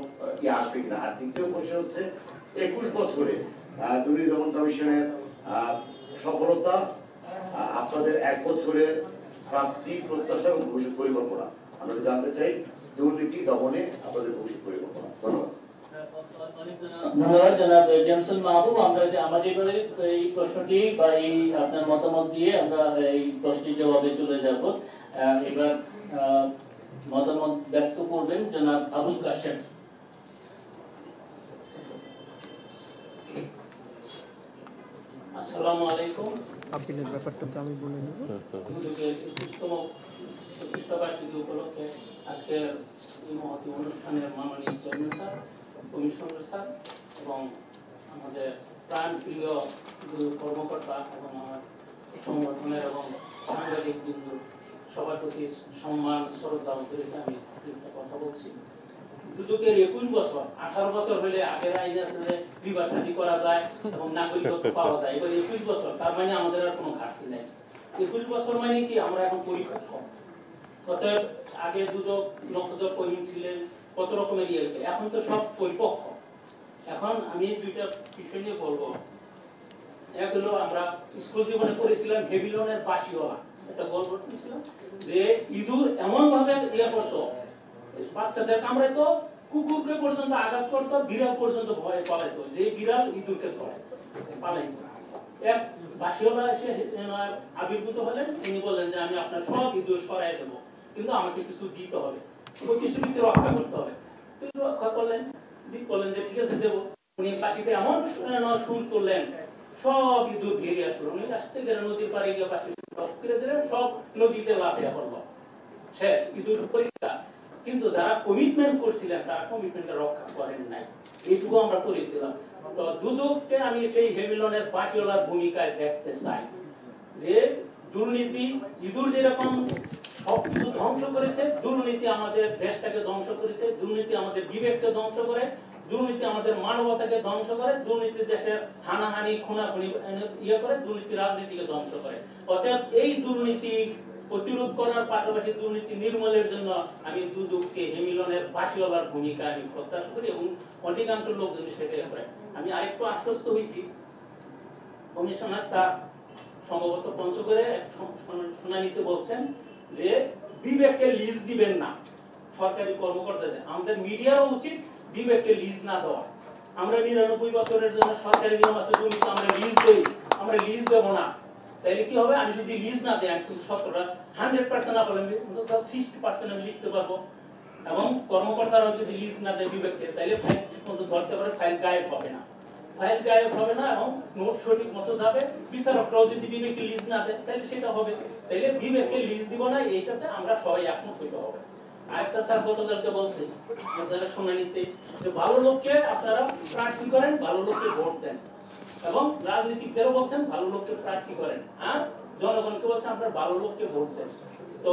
আসবে কিনা। আর দ্বিতীয় প্রশ্ন হচ্ছে, 21 বছরে দুর্নীতি দমন কমিশনের সফলতা, আপনাদের 1 বছরের প্রাপ্তি, প্রত্যাশা এবং ভবিষ্যৎ পরিকল্পনা আমরা জানতে চাই, দুর্নীতি দমনে আপনাদের ভবিষ্যৎ পরিকল্পনা। ধন্যবাদ। ধন্যবাদ জনাব জেমসন মাহবুব। আমরা আমাদের এই প্রশ্নটি বা এই আপনার মতামত দিয়ে আমরা এই প্রশ্নের জবাবে চলে যাব। এবার মতামত ব্যক্ত করবেন জনাব আবুল কাশেম। আসসালামু আলাইকুম। আপিলের ব্যাপারটা তো আমি বলে নেব। দুদকের 21তম প্রতিষ্ঠাবার্ষিকী উপলক্ষে আজকে এই মহতী অনুষ্ঠানের মাননীয় চেয়ারম্যান স্যার, কমিশনার স্যার এবং আমাদের প্রাণ প্রিয় কর্মকর্তা এবং আমার সংগঠনের এবং সাংবাদিক বিন্দু সবার প্রতি সম্মান শ্রদ্ধা অন্তরিত আমি একটা কথা বলছি। দুদকের 21 বছর, 18 বছর হলে আগের আইন আছে যে বিবাহ শাদী করা যায় এবং নাগরিকত্ব পাওয়া যায়, এবার 21 বছর, তার মানে আমাদের আর কোনো ঘাটতি নেই। 21 বছর মানে কি, আমরা এখন পরিপক্ক। অতএব আগে দুদক নখদক কর্মী ছিলেন, কত রকমের ইয়ে হয়েছে, এখন তো সব পরিপক্ক। এখন আমি দুইটা বিষয় নিয়ে বলবো। এক হলো, আমরা স্কুল জীবনে পড়েছিলাম হেবিলনের বাসিওয়ালা, একটা গল্প ছিলাম যে ইঁদুর এমন ভাবে ইয়ে করতো, বাচ্চাদের কামড়াইতো, কুকুরকে পর্যন্ত আঘাত করতো, বিড়াল পর্যন্ত ভয়ে পালাইতো, যে বিড়াল ইঁদুরকে ধরে পালাইতো। এক বাসিওয়ালা এসে আবির্ভূত হলেন, তিনি বললেন যে আমি আপনার সব ইঁদুর সরাই দেবো, কিন্তু আমাকে কিছু দিতে হবে, প্রতিশ্রুতি রক্ষা করতে হবে। তিনি রক্ষা করলেন, বললেন যে ঠিক আছে দেবো। উনি পাখিতে এমন সুর করলেন, সব ইঁদুর বেরিয়ে আসলো। উনি আসতে গেলে নদীর পাড়ে গিয়ে পাখি ফিরে দিলেন, সব নদীতে লাফিয়ে পড়লো, শেষ ইঁদুর পরীক্ষা। কিন্তু যারা কমিটমেন্ট করছিলেন তারা কমিটমেন্টটা রক্ষা করেন নাই, এইটুকু আমরা করেছিলাম। তো দুদককে আমি সেই হেমিলনের বাসিওয়ালার ভূমিকায় দেখতে চাই, যে দুর্নীতি, ইঁদুর যেরকম সবকিছু ধ্বংস করেছে, দুর্নীতি আমাদের দেশটাকে ধ্বংস করেছে, দুর্নীতি আমাদের বিবেককে ধ্বংস করে, দুর্নীতি আমাদের মানবতাকে ধ্বংস করে, দুর্নীতি দেশের হানাহানি খুনাখুনি করে, দুর্নীতি রাজনীতিকে ধ্বংস করে। অতএব এই দুর্নীতি প্রতিরোধ করার পাশাপাশি দুর্নীতি নির্মূলের জন্য আমি দুদককে হেমিলনের বাসী হবার ভূমিকা আমি প্রত্যাশা করি এবং অধিকাংশ লোক যদি সেটাই করে। আমি আরেকটু আশ্বস্ত হয়েছি, কমিশনার স্যার সম্ভবত পঞ্চগড়ে শুনানিতে বলছেন যে বিবেককে লিজ দিবেন না সরকারি কর্মকর্তাদের। আমাদের মিডিয়ারও উচিত বিবেককে লিজ না দেওয়া। আমরা 99 বছরের জন্য সরকারি নিয়ম আছে, জমি তো আমরা লিজ দেই, আমরা লিজ দেব না। তাইলে কি হবে, আমি যদি লিজ না দিই, আমি 100% না বলে 60% আমি লিখতে পারবো। এবং কর্মকর্তারাও যদি লিজ না দেয় বিবেককে, তাইলে ফাইল পর্যন্ত ধরতে পারে, ফাইল গায়েব হবে না, ফাইল গায়েব হবে না এবং নোট সঠিক মতো যাবে। বিচারকরাও যদি বিবেককে লিজ না দেয় তাহলে সেটা হবে। তাইলে বিবেককে লিজ দিব না, এইটাতে আমরা সবাই একমত হইতে হবে। আরেকটা স্যার গতকালকে বলছে আপনারা শুনানিতে যে ভালো লোককে আপনারা প্রার্থী করেন, ভালো লোককে ভোট দেন, এবং রাজনীতিকদেরও বলছেন ভালো লোককে প্রার্থী করেন, আর জনগণকে বলছেন আপনারা ভালো লোককে ভোট দেন। তো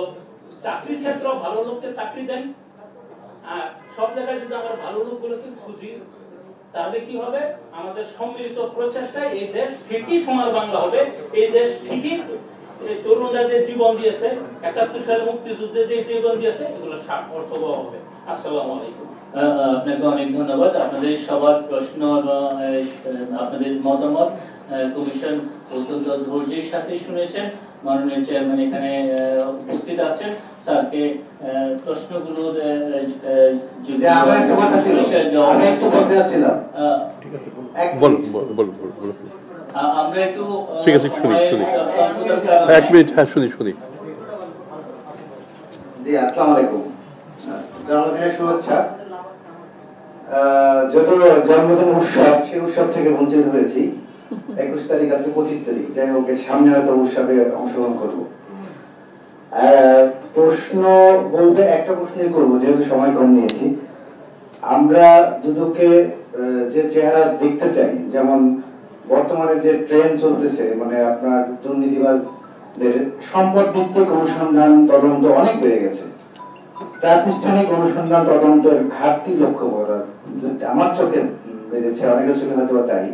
চাকরির ক্ষেত্রে ভালো লোককে চাকরি দেন, আর সব জায়গায় যদি আমরা ভালো লোকগুলোকে খুঁজি তাহলে কি হবে, আমাদের সম্মিলিত প্রচেষ্টায় এই দেশ ঠিকই সোনার বাংলা হবে। এই দেশ ঠিকই তরুণরা যে জীবন দিয়েছে, 71 সালে মুক্তিযুদ্ধে যে জীবন দিয়েছে, এগুলো অর্থবহ হবে। আসসালামু আলাইকুম। আপনাকে অনেক ধন্যবাদ। আপনাদের সবার প্রশ্ন এবং আপনাদের মতামত কমিশন অত্যন্ত ধৈর্যের সাথে শুনেছেন। মাননীয় চেয়ারম্যান এখানে উপস্থিত আছেন, স্যারকে প্রশ্নগুলোর আমরা একটু ঠিক আছে, শুনি 1 মিনিট। হ্যাঁ, শুনি। জি, আসসালামু আলাইকুম। জন্মদিনের শুভেচ্ছা। যত জন্মদিন উৎসব, সেই উৎসব থেকে বঞ্চিত হয়েছি। 21 তারিখ আছে, 25 তারিখ, যাই হোক সামনে হয়তো উৎসবে অংশগ্রহণ করবো। প্রশ্ন বলতে একটা প্রশ্নই করবো, যেহেতু সময় কম নিয়েছি। আমরা দুদকে যে চেহারা দেখতে চাই, যেমন বর্তমানে যে ট্রেন্ড চলতেছে, মানে আপনার দুর্নীতিবাজদের সম্পদ ভিত্তিক অনুসন্ধান তদন্ত অনেক বেড়ে গেছে। প্রাতিষ্ঠানিক অনুসন্ধান তদন্তের ঘাটতি লক্ষ্য করা আমার চোখে বেড়েছে, অনেকের চোখে হয়তো তাই।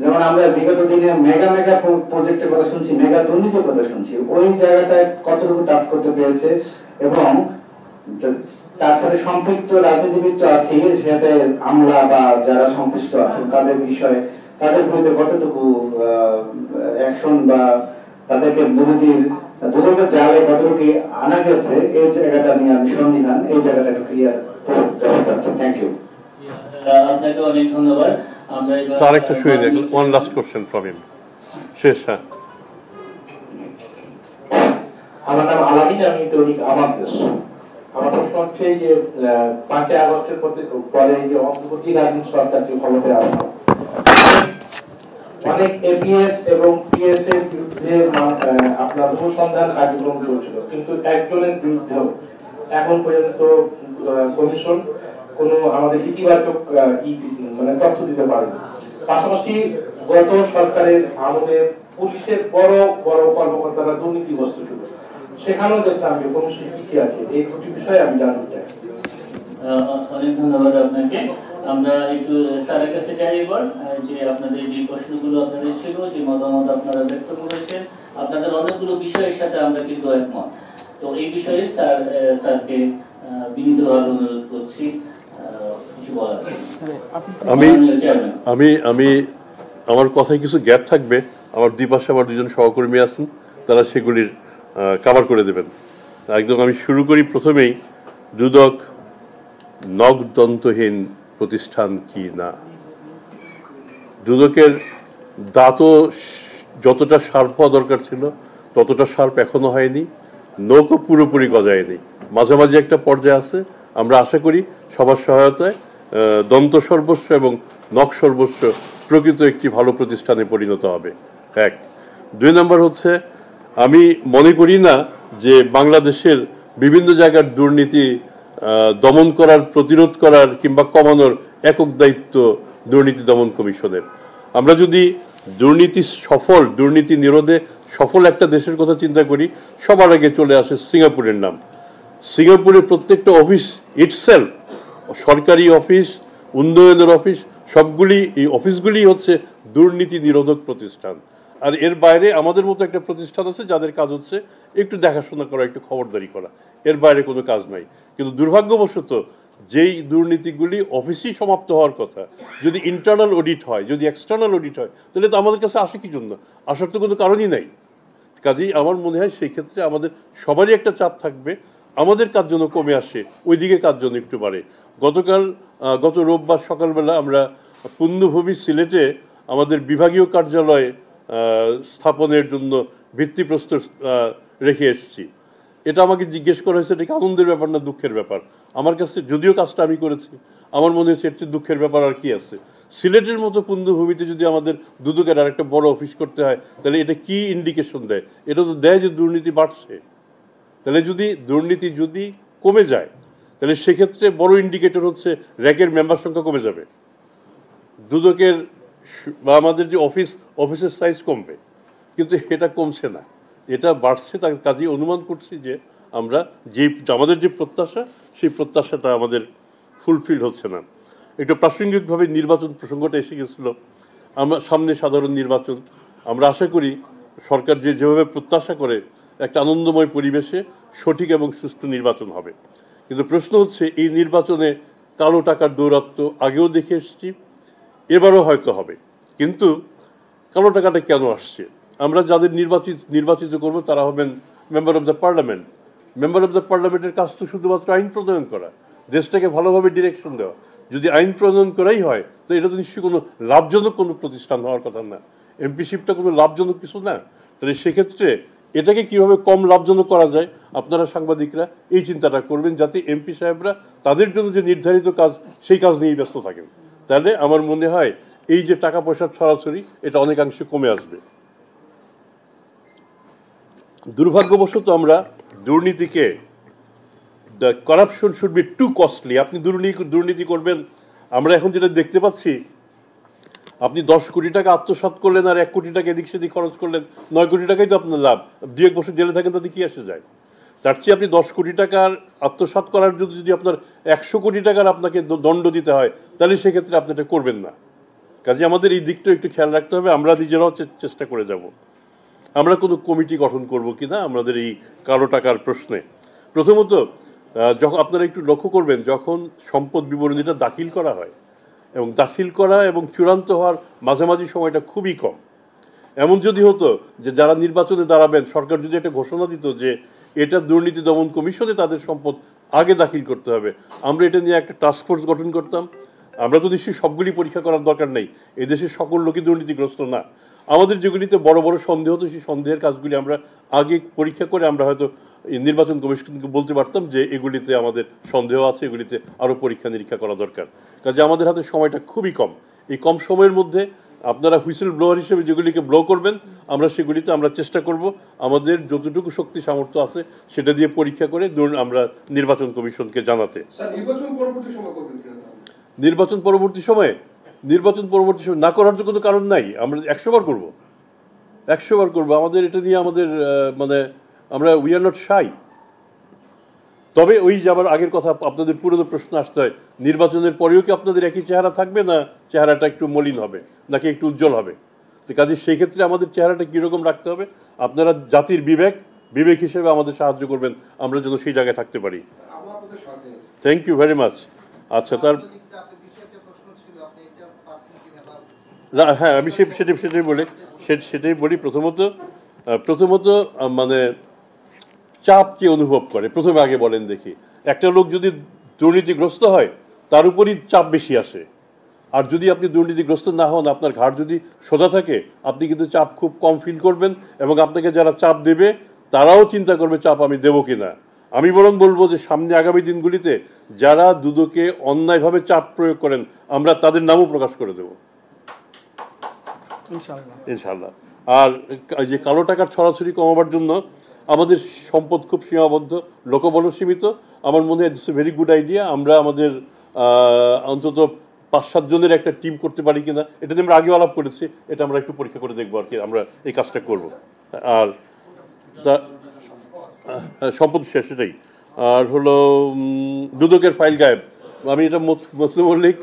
যেমন আমরা বিগত দিনে মেগা প্রজেক্টের কথা শুনছি, মেগা দুর্নীতির কথা শুনছি, ওই জায়গাটায় কতটুকু টাচ করতে পেরেছে, এবং তাছাড়া সম্পৃক্ত রাজনীতিবিদ তো আছে, সেটাতে আমলা বা যারা সংশ্লিষ্ট আছেন তাদের বিষয়ে, তাদের বিরুদ্ধে কতটুকু অ্যাকশন বা তাদেরকে দুর্নীতির জালে কতটুকু আনা গেছে, এই জায়গাটা নিয়ে আমি সন্দিহান। এই জায়গাটা একটু ক্লিয়ার করতে চাচ্ছি। Thank you. আপনাকে অনেক ধন্যবাদ। আমরা আরেকটা শুনে দেখ, one last question from him. শেষ। হ্যাঁ, আমার নাম আলামিন, আমি দৈনিক আমার দেশ। আমার প্রশ্ন হচ্ছে যে 5 আগস্টের পরে যে অন্তর্বর্তীকালীন সরকারকে ক্ষমতায় আসা, অনেক এপিএস এবং পিএস এর বিরুদ্ধে আপনার অনুসন্ধান কার্যক্রম চলছিল, কিন্তু একজনের বিরুদ্ধেও এখন পর্যন্ত কমিশন কোনো আমাদের ইতিবাচক তথ্য দিতে পারেনি। পাশাপাশি গত সরকারের আমলে পুলিশের বড় কর্মকর্তারা দুর্নীতিগ্রস্ত ছিল, সেখানেও দেখলাম যে কমিশন পিছিয়ে আছে। এই দুটি বিষয়ে আমি জানতে চাই। অনেক ধন্যবাদ আপনাকে। আমরা একটু স্যারের কাছে যাই এবার, যে আপনাদের যে প্রশ্নগুলো আপনাদের ছিল, যে মতামত আপনারা ব্যক্ত করেছেন, আপনাদের অনেকগুলো বিষয়ের সাথে আমরা কিন্তু একমত। তো এই বিষয়ে স্যারকে বিনীতভাবে অনুরোধ করছি কিছু বলার। আমি আমার কথায় কিছু গ্যাপ থাকবে, আমার দুই পাশে আমার দুজন সহকর্মী আছেন, তারা সেগুলির কভার করে দেবেন। একদম আমি শুরু করি প্রথমেই, দুদক নখদন্তহীন প্রতিষ্ঠান কি না। দুদকের দাঁতও যতটা শার্প হওয়া দরকার ছিল ততটা শার্প এখনো হয়নি, নখও পুরোপুরি গজায়নি, মাঝামাঝি একটা পর্যায়ে আছে। আমরা আশা করি সবার সহায়তায় দন্ত সর্বস্ব এবং নখ সর্বস্ব প্রকৃত একটি ভালো প্রতিষ্ঠানে পরিণত হবে। 1। 2 নম্বর হচ্ছে, আমি মনে করি না যে বাংলাদেশের বিভিন্ন জায়গার দুর্নীতি দমন করার, প্রতিরোধ করার কিংবা কমানোর একক দায়িত্ব দুর্নীতি দমন কমিশনের। আমরা যদি দুর্নীতি নিরোধে সফল একটা দেশের কথা চিন্তা করি, সবার আগে চলে আসে সিঙ্গাপুরের নাম। সিঙ্গাপুরের প্রত্যেকটা অফিস ইটসেলফ, সরকারি অফিস, উন্নয়নের অফিস, সবগুলি এই অফিসগুলি হচ্ছে দুর্নীতি নিরোধক প্রতিষ্ঠান। আর এর বাইরে আমাদের মতো একটা প্রতিষ্ঠান আছে যাদের কাজ হচ্ছে একটু দেখাশোনা করা, একটু খবরদারি করা, এর বাইরে কোনো কাজ নাই। কিন্তু দুর্ভাগ্যবশত যেই দুর্নীতিগুলি অফিসেই সমাপ্ত হওয়ার কথা, যদি ইন্টারনাল অডিট হয়, যদি এক্সটার্নাল অডিট হয়, তাহলে তো আমাদের কাছে আসে কি জন্য? আসার তো কোনো কারণই নাই। কাজেই আমার মনে হয় সেই ক্ষেত্রে আমাদের সবারই একটা চাপ থাকবে, আমাদের কাজ যেন কমে আসে, ওইদিকে কাজ যেন একটু বাড়ে। গত রোববার সকালবেলা আমরা পুণ্যভূমি সিলেটে আমাদের বিভাগীয় কার্যালয় স্থাপনের জন্য ভিত্তিপ্রস্তর রেখে এসেছি। এটা আমাকে জিজ্ঞেস করা হয়েছে এটা কি আনন্দের ব্যাপার না দুঃখের ব্যাপার? আমার কাছে যদিও কাজটা আমি করেছি, আমার মনে হচ্ছে এর চেয়ে দুঃখের ব্যাপার আর কি আছে। সিলেটের মতো পুণ্যভূমিতে যদি আমাদের দুদকের আর একটা বড় অফিস করতে হয়, তাহলে এটা কি ইন্ডিকেশন দেয়? এটা তো দেয় যে দুর্নীতি বাড়ছে। তাহলে দুর্নীতি যদি কমে যায়, তাহলে সেক্ষেত্রে বড় ইন্ডিকেটর হচ্ছে র্যাকের মেম্বার সংখ্যা কমে যাবে, দুদকের বা আমাদের যে অফিসের সাইজ কমবে। কিন্তু এটা কমছে না, এটা বাড়ছে। তার কাজেই অনুমান করছি যে আমাদের যে প্রত্যাশা, সেই প্রত্যাশাটা আমাদের ফুলফিল হচ্ছে না। একটু প্রাসঙ্গিকভাবে নির্বাচন প্রসঙ্গটা এসে গেছিল। আমরা সামনে সাধারণ নির্বাচন, আমরা আশা করি সরকার যেভাবে প্রত্যাশা করে একটা আনন্দময় পরিবেশে সঠিক এবং সুষ্ঠু নির্বাচন হবে। কিন্তু প্রশ্ন হচ্ছে এই নির্বাচনে কালো টাকার দৌরাত্ম্য আগেও দেখে এসেছি, এবারও হয়তো হবে। কিন্তু কালো টাকাটা কেন আসছে? আমরা যাদের নির্বাচিত করব তারা হবেন member of the parliament. Member of the পার্লামেন্টের কাজ তো শুধুমাত্র আইন প্রণয়ন করা, দেশটাকে ভালোভাবে ডিরেকশন দেওয়া। যদি আইন প্রণয়ন করাই হয়, তো এটা তো নিশ্চয়ই কোনো লাভজনক কোনো প্রতিষ্ঠান হওয়ার কথা না। এমপিশিপটা কোনো লাভজনক কিছু না। তাহলে সেক্ষেত্রে এটাকে কিভাবে কম লাভজনক করা যায়, আপনারা সাংবাদিকরা এই চিন্তাটা করবেন, যাতে এমপি সাহেবরা তাদের জন্য যে নির্ধারিত কাজ, সেই কাজ নিয়েই ব্যস্ত থাকেন। তাহলে আমার মনে হয় এই যে টাকা পয়সার ছড়াছড়ি, এটা অনেকাংশে কমে আসবে। দুর্ভাগ্যবশত আমরা দুর্নীতিকে, the corruption should be too costly. আপনি দুর্নীতি করবেন, আমরা এখন যেটা দেখতে পাচ্ছি, আপনি 10 কোটি টাকা আত্মসাৎ করলেন আর 1 কোটি টাকা এদিক সেদিক খরচ করলেন, 9 কোটি টাকাই তো আপনার লাভ। 2-1 বছর জেলে থাকেন, তাতে কি আসে যায়? তার চেয়ে আপনি 10 কোটি টাকার আত্মসাৎ করার জন্য যদি আপনার 100 কোটি টাকার আপনাকে দণ্ড দিতে হয়, তাহলে সেক্ষেত্রে আপনি এটা করবেন না। কাজে আমাদের এই দিকটা একটু খেয়াল রাখতে হবে। আমরা নিজেরাও চেষ্টা করে যাব। আমরা কোনো কমিটি গঠন করব কিনা আমাদের এই কালো টাকার প্রশ্নে। প্রথমত, যখন আপনারা একটু লক্ষ্য করবেন, যখন সম্পদ বিবরণীটা দাখিল করা হয়, এবং দাখিল করা এবং চূড়ান্ত হওয়ার মাঝামাঝি সময়টা খুবই কম। এমন যদি হতো যে যারা নির্বাচনে দাঁড়াবেন, সরকার যদি একটা ঘোষণা দিত যে এটা দুর্নীতি দমন কমিশনে তাদের সম্পদ আগে দাখিল করতে হবে, আমরা এটা নিয়ে একটা টাস্কফোর্স গঠন করতাম। আমরা তো নিশ্চয়ই সবগুলি পরীক্ষা করার দরকার নেই, এদেশের সকল লোকই দুর্নীতিগ্রস্ত না। আমাদের যেগুলিতে বড় বড় সন্দেহ হতো, সেই সন্দেহের কাজগুলি আমরা আগে পরীক্ষা করে আমরা হয়তো নির্বাচন কমিশনকে বলতে পারতাম যে এগুলিতে আমাদের সন্দেহ আছে, এগুলিতে আরও পরীক্ষা নিরীক্ষা করা দরকার। কাজে আমাদের হাতে সময়টা খুবই কম। এই কম সময়ের মধ্যে আপনারা হুইসেল ব্লোয়ার হিসেবে যেগুলিকে ব্লো করবেন, আমরা আমরা চেষ্টা করব আমাদের যতটুকু শক্তি সামর্থ্য আছে সেটা দিয়ে পরীক্ষা করে আমরা নির্বাচন কমিশনকে জানাতে। নির্বাচন পরবর্তী সময়ে না করার তো কোনো কারণ নাই। আমরা 100 বার করবো, 100 বার করবো। আমাদের এটা নিয়ে আমাদের আমরা উই আর নট শাই। তবে ওই যে আবার আগের কথা, আপনাদের পুরনো প্রশ্ন আসতে হয়, নির্বাচনের পরেও কি আপনাদের একই চেহারা থাকবে, না চেহারাটা একটু মলিন হবে, নাকি একটু উজ্জ্বল হবে? তো কাজে সেই ক্ষেত্রে আমাদের চেহারাটা কীরকম রাখতে হবে, আপনারা জাতির বিবেক হিসেবে আমাদের সাহায্য করবেন, আমরা যেন সেই জায়গায় থাকতে পারি। Thank you very much. আচ্ছা, হ্যাঁ, আমি সেটাই বলি। প্রথমত মানে চাপ কে অনুভব করে, প্রথমে আগে বলেন দেখি। একটা লোক যদি দুর্নীতিগ্রস্ত হয়, তার উপরই চাপ বেশি আসে। আর যদি আপনি দুর্নীতিগ্রস্ত না হন, আপনার ঘাড় যদি সোজা থাকে, আপনি কিন্তু চাপ খুব কম ফিল করবেন, এবং আপনাকে যারা চাপ দেবে তারাও চিন্তা করবে চাপ আমি দেবো কিনা। আমি বরং বলবো যে সামনে আগামী দিনগুলিতে যারা দুদকে অন্যায়ভাবে চাপ প্রয়োগ করেন, আমরা তাদের নামও প্রকাশ করে দেব ইনশাআল্লাহ। আর যে কালো টাকার ছড়াছড়ি কমাবার জন্য আমাদের সম্পদ খুব সীমাবদ্ধ, লোকবল সীমিত। আমার মনে হয় it's a very good idea. আমরা আমাদের অন্তত 5-7 জনের একটা টিম করতে পারি কিনা, এটা নিয়ে আমরা আগেও আলাপ করেছি। এটা আমরা একটু পরীক্ষা করে দেখবো আর কি, আমরা এই কাজটা করব। আর সম্পদ সেটাই। আর হলো দুদকের ফাইল গায়েব, আমি এটা মুসলিম মল্লিক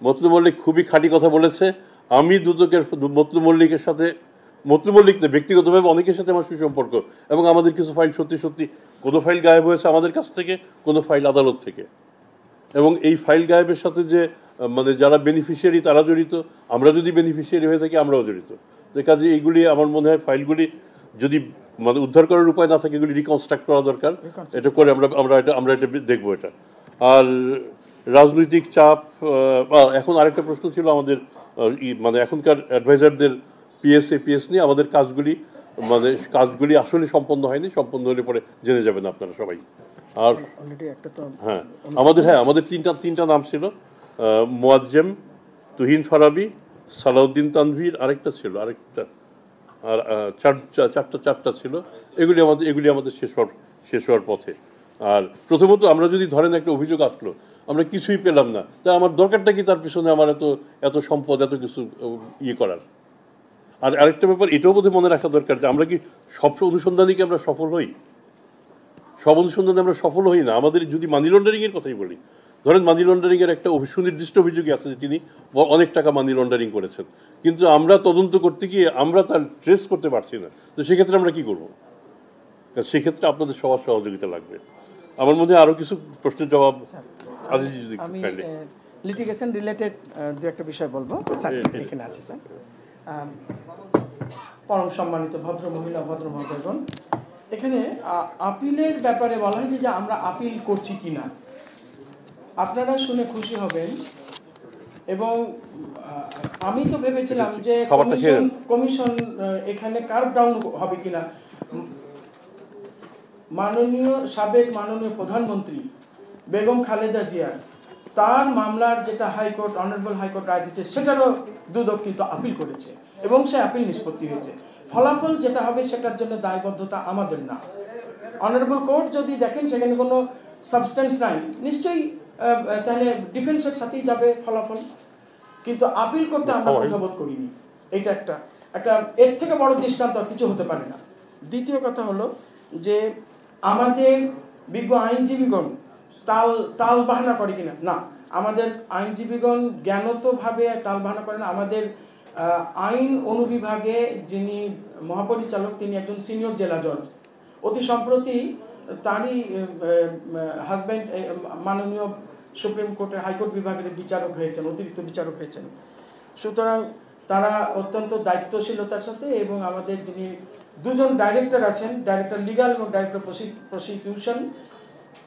মতলুব মল্লিক খুবই খাঁটি কথা বলেছে। আমি দুদকের মতলুব মল্লিকের সাথে, মতলুব মল্লিক না, ব্যক্তিগতভাবে অনেকের সাথে আমার সুসম্পর্ক, এবং আমাদের কিছু ফাইল সত্যি সত্যি, কোনো ফাইল গায়েব হয়েছে আমাদের কাছ থেকে, কোনো ফাইল আদালত থেকে, এবং এই ফাইল গায়েবের সাথে যে মানে যারা বেনিফিশিয়ারি তারা জড়িত, আমরা যদি বেনিফিশিয়ারি হয়ে থাকি আমরাও জড়িত। তো কাজে এইগুলি আমার মনে হয় ফাইলগুলি যদি মানে উদ্ধার করার উপায় না থাকে এগুলি রিকনস্ট্রাক্ট করা দরকার। এটা করে আমরা এটা দেখবো এটা। আর রাজনৈতিক চাপ, এখন আরেকটা প্রশ্ন ছিল আমাদের মানে এখনকার অ্যাডভাইজারদের পিএস নিয়ে আমাদের কাজগুলি আসলে সম্পন্ন হয়নি, সম্পন্ন হলে পরে জেনে যাবেন আপনারা সবাই। আর আমাদের তিনটা নাম ছিল, মোয়াজ্জেম, তুহিন ফারাবি, সালাউদ্দিন তানভীর, আরেকটা আর চারটা ছিল। এগুলি আমাদের শেষ হওয়ার পথে। আর প্রথমত আমরা যদি ধরেন একটা অভিযোগ আসলো, আমরা কিছুই পেলাম না, তা আমার দরকারটা কি তার পিছনে আমার এত সম্পদ, এত কিছু করার। আর আরেকটা ব্যাপার এটাও বোধহয় মনে রাখা দরকার যে আমরা কি সব অনুসন্ধানে কি আমরা সফল হই? সব অনুসন্ধানে আমরা সফল হই না। আমাদের যদি মানি লন্ডারিংয়ের কথাই বলি, ধরেন মানি লন্ডারিংয়ের একটা সুনির্দিষ্ট অভিযোগই আছে যে তিনি অনেক টাকা মানি লন্ডারিং করেছেন, কিন্তু আমরা তদন্ত করতে গিয়ে আমরা তার ট্রেস করতে পারছি না। তো সেক্ষেত্রে আমরা কি করবো? সেক্ষেত্রে আপনাদের সবার সহযোগিতা লাগবে। আমার মধ্যে আরও কিছু প্রশ্নের জবাব আজিজ যদি আমি লিটিগেশন রিলেটেড দু একটা বিষয় বলবো। স্যার এখানে আছে স্যার। পরম সম্মানিত ভদ্র মহিলা, ভদ্র মহোদয়গণ, এখানে আপিলের ব্যাপারে বলা হয়েছে যে আমরা আপিল করছি কিনা। আপনারা শুনে খুশি হবেন, এবং আমি তো ভেবেছিলাম যে কমিশন এখানে কার্ভ ডাউন হবে কিনা। সাবেক মাননীয় প্রধানমন্ত্রী বেগম খালেদা জিয়ার তার মামলার যেটা হাইকোর্ট, অনারেবল হাইকোর্ট রায় দিচ্ছে, সেটারও দুদক কিন্তু আপিল করেছে এবং সে আপিল নিষ্পত্তি হয়েছে। ফলাফল যেটা হবে সেটার জন্য দায়বদ্ধতা আমাদের না। অনারেবল কোর্ট যদি দেখেন সেখানে কোনো সাবস্টেন্স নাই, নিশ্চয়ই তাহলে ডিফেন্সের সাথেই যাবে ফলাফল। কিন্তু আপিল করতে আমরা বোধ করিনি। এইটা একটা এর থেকে বড় দৃষ্টান্ত কিছু হতে পারে না। দ্বিতীয় কথা হলো যে আমাদের বিজ্ঞ আইনজীবীগণ টাল বাহানা করে কিনা, না, আমাদের আইনজীবীগণ জ্ঞানতভাবে টাল বাহানা করে না। আমাদের আইন অনুবিভাগে যিনি মহাপরিচালক তিনি একজন সিনিয়র জেলা জজ। অতি সম্প্রতি তারই হাজব্যান্ড মাননীয় সুপ্রিম কোর্টের হাইকোর্ট বিভাগের বিচারক হয়েছেন, অতিরিক্ত বিচারক হয়েছেন। সুতরাং তারা অত্যন্ত দায়িত্বশীলতার সাথে, এবং আমাদের যিনি দুজন ডাইরেক্টর আছেন, ডাইরেক্টর লিগাল এবং ডাইরেক্টর প্রসিকিউশন,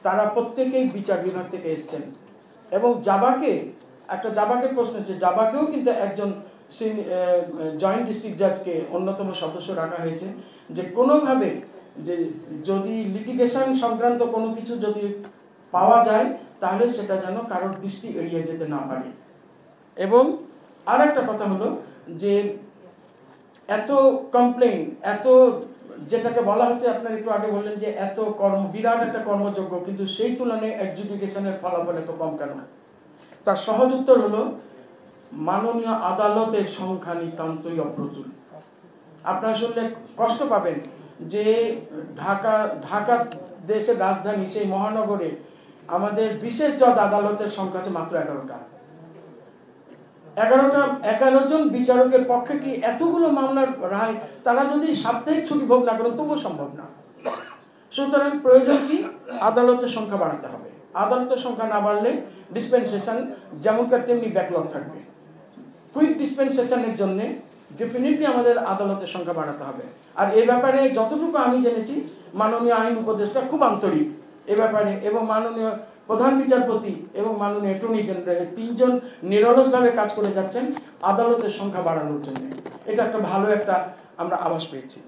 তারা প্রত্যেকেই বিচার বিভাগ থেকে এসছেন। এবং জাবাকের প্রশ্ন হচ্ছে, জাবাকেও কিন্তু একজন জয়েন্ট ডিস্ট্রিক্ট জাজকে অন্যতম সদস্য রাখা হয়েছে, যে কোনোভাবে যে যদি লিটিগেশন সংক্রান্ত কোনো কিছু যদি পাওয়া যায় তাহলে সেটা যেন কারোর দৃষ্টি এড়িয়ে যেতে না পারে। এবং আর একটা কথা হলো যে এত কমপ্লেইন, এত যেটাকে বলা হচ্ছে, আপনার একটু আগে বললেন যে এত বিরাট একটা কর্মযোগ্য, কিন্তু সেই তুলনায় এডজুডিকেশনের ফলাফল এত কম কেন? তার সহজ উত্তর হলো মাননীয় আদালতের সংখ্যা নিতান্তই অপ্রতুল। আপনারা শুনলে কষ্ট পাবেন যে ঢাকা দেশের রাজধানী, সেই মহানগরে আমাদের বিশেষ জজ আদালতের সংখ্যা হচ্ছে মাত্র 11টা। 11 জন বিচারকের পক্ষে কি এতগুলো মামলার রায় তারা যদি সাপ্তাহিক ছুটি ভোগ না করেন তবুও সম্ভব না। সুতরাং প্রয়োজন কি, আদালতের সংখ্যা বাড়াতে হবে। আদালতের সংখ্যা না বাড়লে ডিসপেন্সেশন যেমনকার তেমনি ব্যাকলগ থাকবে। কুইক ডিসপেন্সেশনের জন্য ডেফিনেটলি আমাদের আদালতের সংখ্যা বাড়াতে হবে। আর এ ব্যাপারে যতটুকু আমি জেনেছি মাননীয় আইন উপদেষ্টা খুব আন্তরিক এ ব্যাপারে, এবং মাননীয় প্রধান বিচারপতি এবং মাননীয় অ্যাটর্নি জেনারেল তিনজন নিরলসভাবে কাজ করে যাচ্ছেন আদালতের সংখ্যা বাড়ানোর জন্য। এটা একটা ভালো আমরা আভাস পেয়েছি।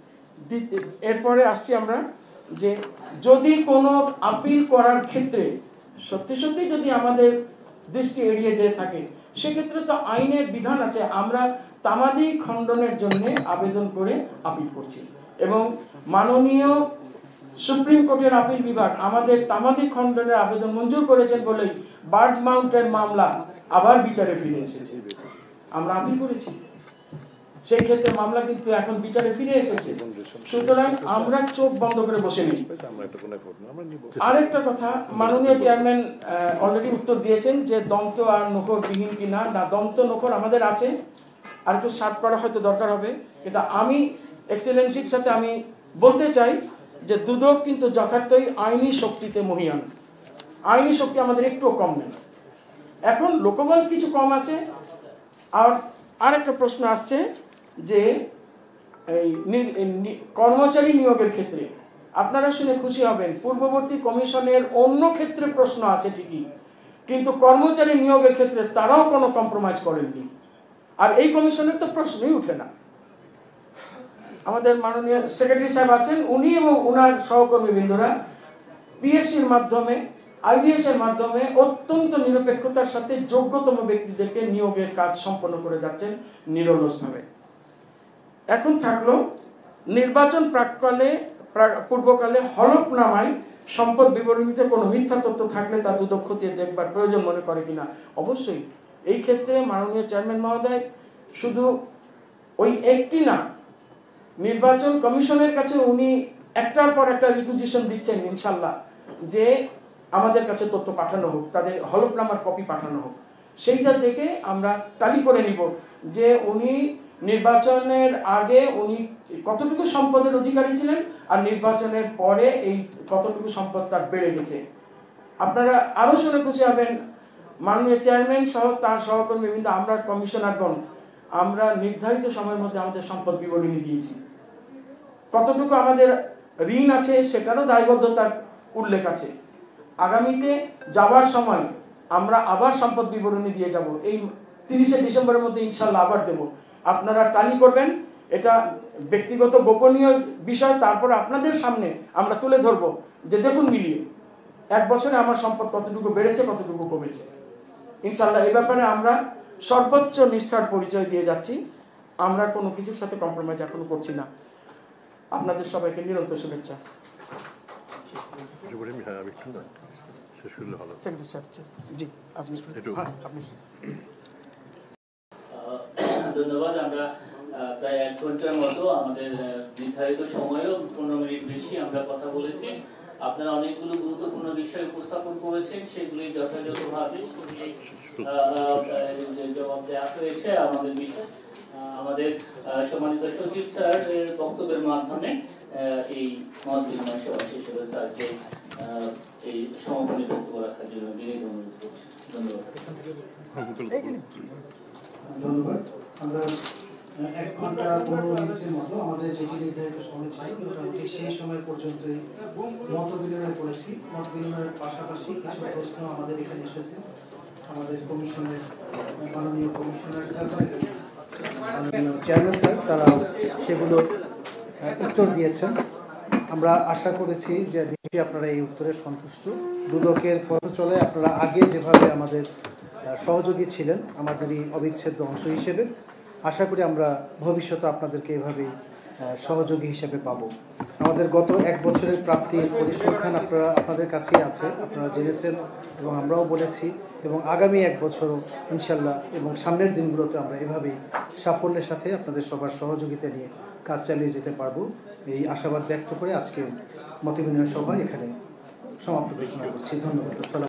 এরপরে আসছি আমরা যে যদি কোনো আপিল করার ক্ষেত্রে সত্যি সত্যি যদি আমাদের দৃষ্টি এড়িয়ে যেয়ে থাকে, সেক্ষেত্রে তো আইনের বিধান আছে, আমরা তামাদি খণ্ডনের জন্য আবেদন করে আপিল করছি, এবং মাননীয় সুপ্রিম কোর্টের আপিল বিভাগ আমাদের তামাদি খণ্ডনের আবেদন মঞ্জুর করেছেন বলেই বার্জ মাউন্টের মামলা আবার বিচারে ফিরে এসেছে। আমরা আপিল করেছি, সেই ক্ষেত্রে মামলা কিন্তু এখন বিচারে ফিরে এসেছে। সুতরাং আমরা চোখ বন্ধ করে বসে নিই। আরেকটা কথা, মাননীয় চেয়ারম্যান অলরেডি উত্তর দিয়েছেন যে দন্ত আর নখর বিহীন কিনা। না, দন্ত নখর আমাদের আছে, আর একটু শার্প করা হয়তো দরকার হবে। কিন্তু আমি এক্সেলেন্সির সাথে আমি বলতে চাই যে দুদক কিন্তু যথার্থই আইনি শক্তিতে মহীয়ান। আইনি শক্তি আমাদের একটুও কম নেই। এখন লোকবল কিছু কম আছে। আর আরেকটা প্রশ্ন আসছে যে এই কর্মচারী নিয়োগের ক্ষেত্রে আপনারা শুনে খুশি হবেন, পূর্ববর্তী কমিশনের অন্য ক্ষেত্রে প্রশ্ন আছে ঠিকই, কিন্তু কর্মচারী নিয়োগের ক্ষেত্রে তারাও কোনো কম্প্রোমাইজ করেননি। আর এই কমিশনের তো প্রশ্নই উঠে না। আমাদের মাননীয় সেক্রেটারি সাহেব আছেন, উনি এবং ওনার সহকর্মীবৃন্দরা পিএসসির মাধ্যমে, আইবিএস এর মাধ্যমে অত্যন্ত নিরপেক্ষতার সাথে যোগ্যতম ব্যক্তিদেরকে নিয়োগের কাজ সম্পন্ন করে যাচ্ছেন নিরলসভাবে। এখন থাকলো নির্বাচন পূর্বকালে হলফনামায় সম্পদ বিবরণীতে কোনো মিথ্যা তথ্য থাকলে তা দুদক খতিয়ে দেখবার প্রয়োজন মনে করে কিনা। অবশ্যই এই ক্ষেত্রে মাননীয় চেয়ারম্যান মহোদয় শুধু ওই একটি না, নির্বাচন কমিশনের কাছে উনি একটার পর একটা রিকুইজিশন দিচ্ছেন ইনশাল্লাহ যে আমাদের কাছে তথ্য পাঠানো হোক, তাদের হলফনামার কপি পাঠানো হোক। সেইটা থেকে আমরা টালি করে নিব যে উনি নির্বাচনের আগে উনি কতটুকু সম্পদের অধিকারী ছিলেন আর নির্বাচনের পরে এই কতটুকু সম্পদ তার বেড়ে গেছে। আপনারা আরও শুনে খুশি হবেন, মাননীয় চেয়ারম্যান সহ তার সহকর্মীবৃন্দ, আমরা কমিশনারগণ, আমরা নির্ধারিত সময়ের মধ্যে আমাদের সম্পদ বিবরণী দিয়েছি। কতটুকু আমাদের ঋণ আছে সেটারও দায়বদ্ধতার উল্লেখ আছে। আগামীতে যাওয়ার সময় আমরা আবার সম্পদ বিবরণী দিয়ে যাব। এই 30শে ডিসেম্বরের মধ্যে ইনশাল্লাহ আবার দেব। আপনারা টালি করবেন, এটা ব্যক্তিগত গোপনীয় বিষয়। তারপর আপনাদের সামনে আমরা তুলে ধরবো যে দেখুন মিলিয়ে 1 বছরে আমার সম্পদ কতটুকু বেড়েছে, কতটুকু কমেছে। ইনশাল্লাহ এই ব্যাপারে আমরা সর্বোচ্চ নিষ্ঠার পরিচয় দিয়ে যাচ্ছি। আমরা কোনো কিছুর সাথে কম্প্রোমাইজ এখনো করছি না। আপনাদের সবাইকে নিরন্তর শুভেচ্ছা। ধন্যবাদ। আমরা প্রায় 1 ঘন্টার মতো, আমাদের নির্ধারিত সময়েও 15 মিনিট বেশি আমরা কথা বলেছি। আপনারা অনেকগুলো গুরুত্বপূর্ণ বিষয় উপস্থাপন করেছেন, সেগুলি যথাযথভাবে জবাব দেওয়া হয়েছে। আমাদের বিষয় আমাদের সম্মানিত সচিব স্যার এর বক্তব্যের মাধ্যমে এই মত বিনিময় সভা শেষ হলো। স্যারকে এই সমাপনী বক্তব্য রাখার জন্য বিনীত অনুরোধ করছি। ধন্যবাদ। ধন্যবাদ। আমরা 1 ঘন্টা 15 মিনিটের মতো আমাদের যেটি নির্ধারিত সময় ছিল মোটামুটি সেই সময় পর্যন্তই মত বিনিময় করেছি। মত বিনিময়ের পাশাপাশি কিছু প্রশ্ন আমাদের এখানে এসেছে। আমাদের কমিশনের মাননীয় কমিশনার স্যার, মাননীয় চেয়ারম্যান স্যার, তারা সেগুলো উত্তর দিয়েছেন। আমরা আশা করেছি যে নিশ্চয়ই আপনারা এই উত্তরে সন্তুষ্ট। দুদকের পথ চলে আপনারা আগে যেভাবে আমাদের সহযোগী ছিলেন আমাদেরই অবিচ্ছেদ্য অংশ হিসেবে, আশা করি আমরা ভবিষ্যতে আপনাদেরকে এভাবেই সহযোগী হিসেবে পাব। আমাদের গত 1 বছরের প্রাপ্তির পরিসংখ্যান আপনাদের কাছেই আছে, আপনারা জেনেছেন এবং আমরাও বলেছি, এবং আগামী 1 বছরও ইনশাল্লাহ এবং সামনের দিনগুলোতে আমরা এভাবেই সাফল্যের সাথে আপনাদের সবার সহযোগিতা নিয়ে কাজ চালিয়ে যেতে পারবো, এই আশাবাদ ব্যক্ত করে আজকে মতবিনিময় সভা এখানে সমাপ্ত ঘোষণা করছি। ধন্যবাদ। আসসালাম।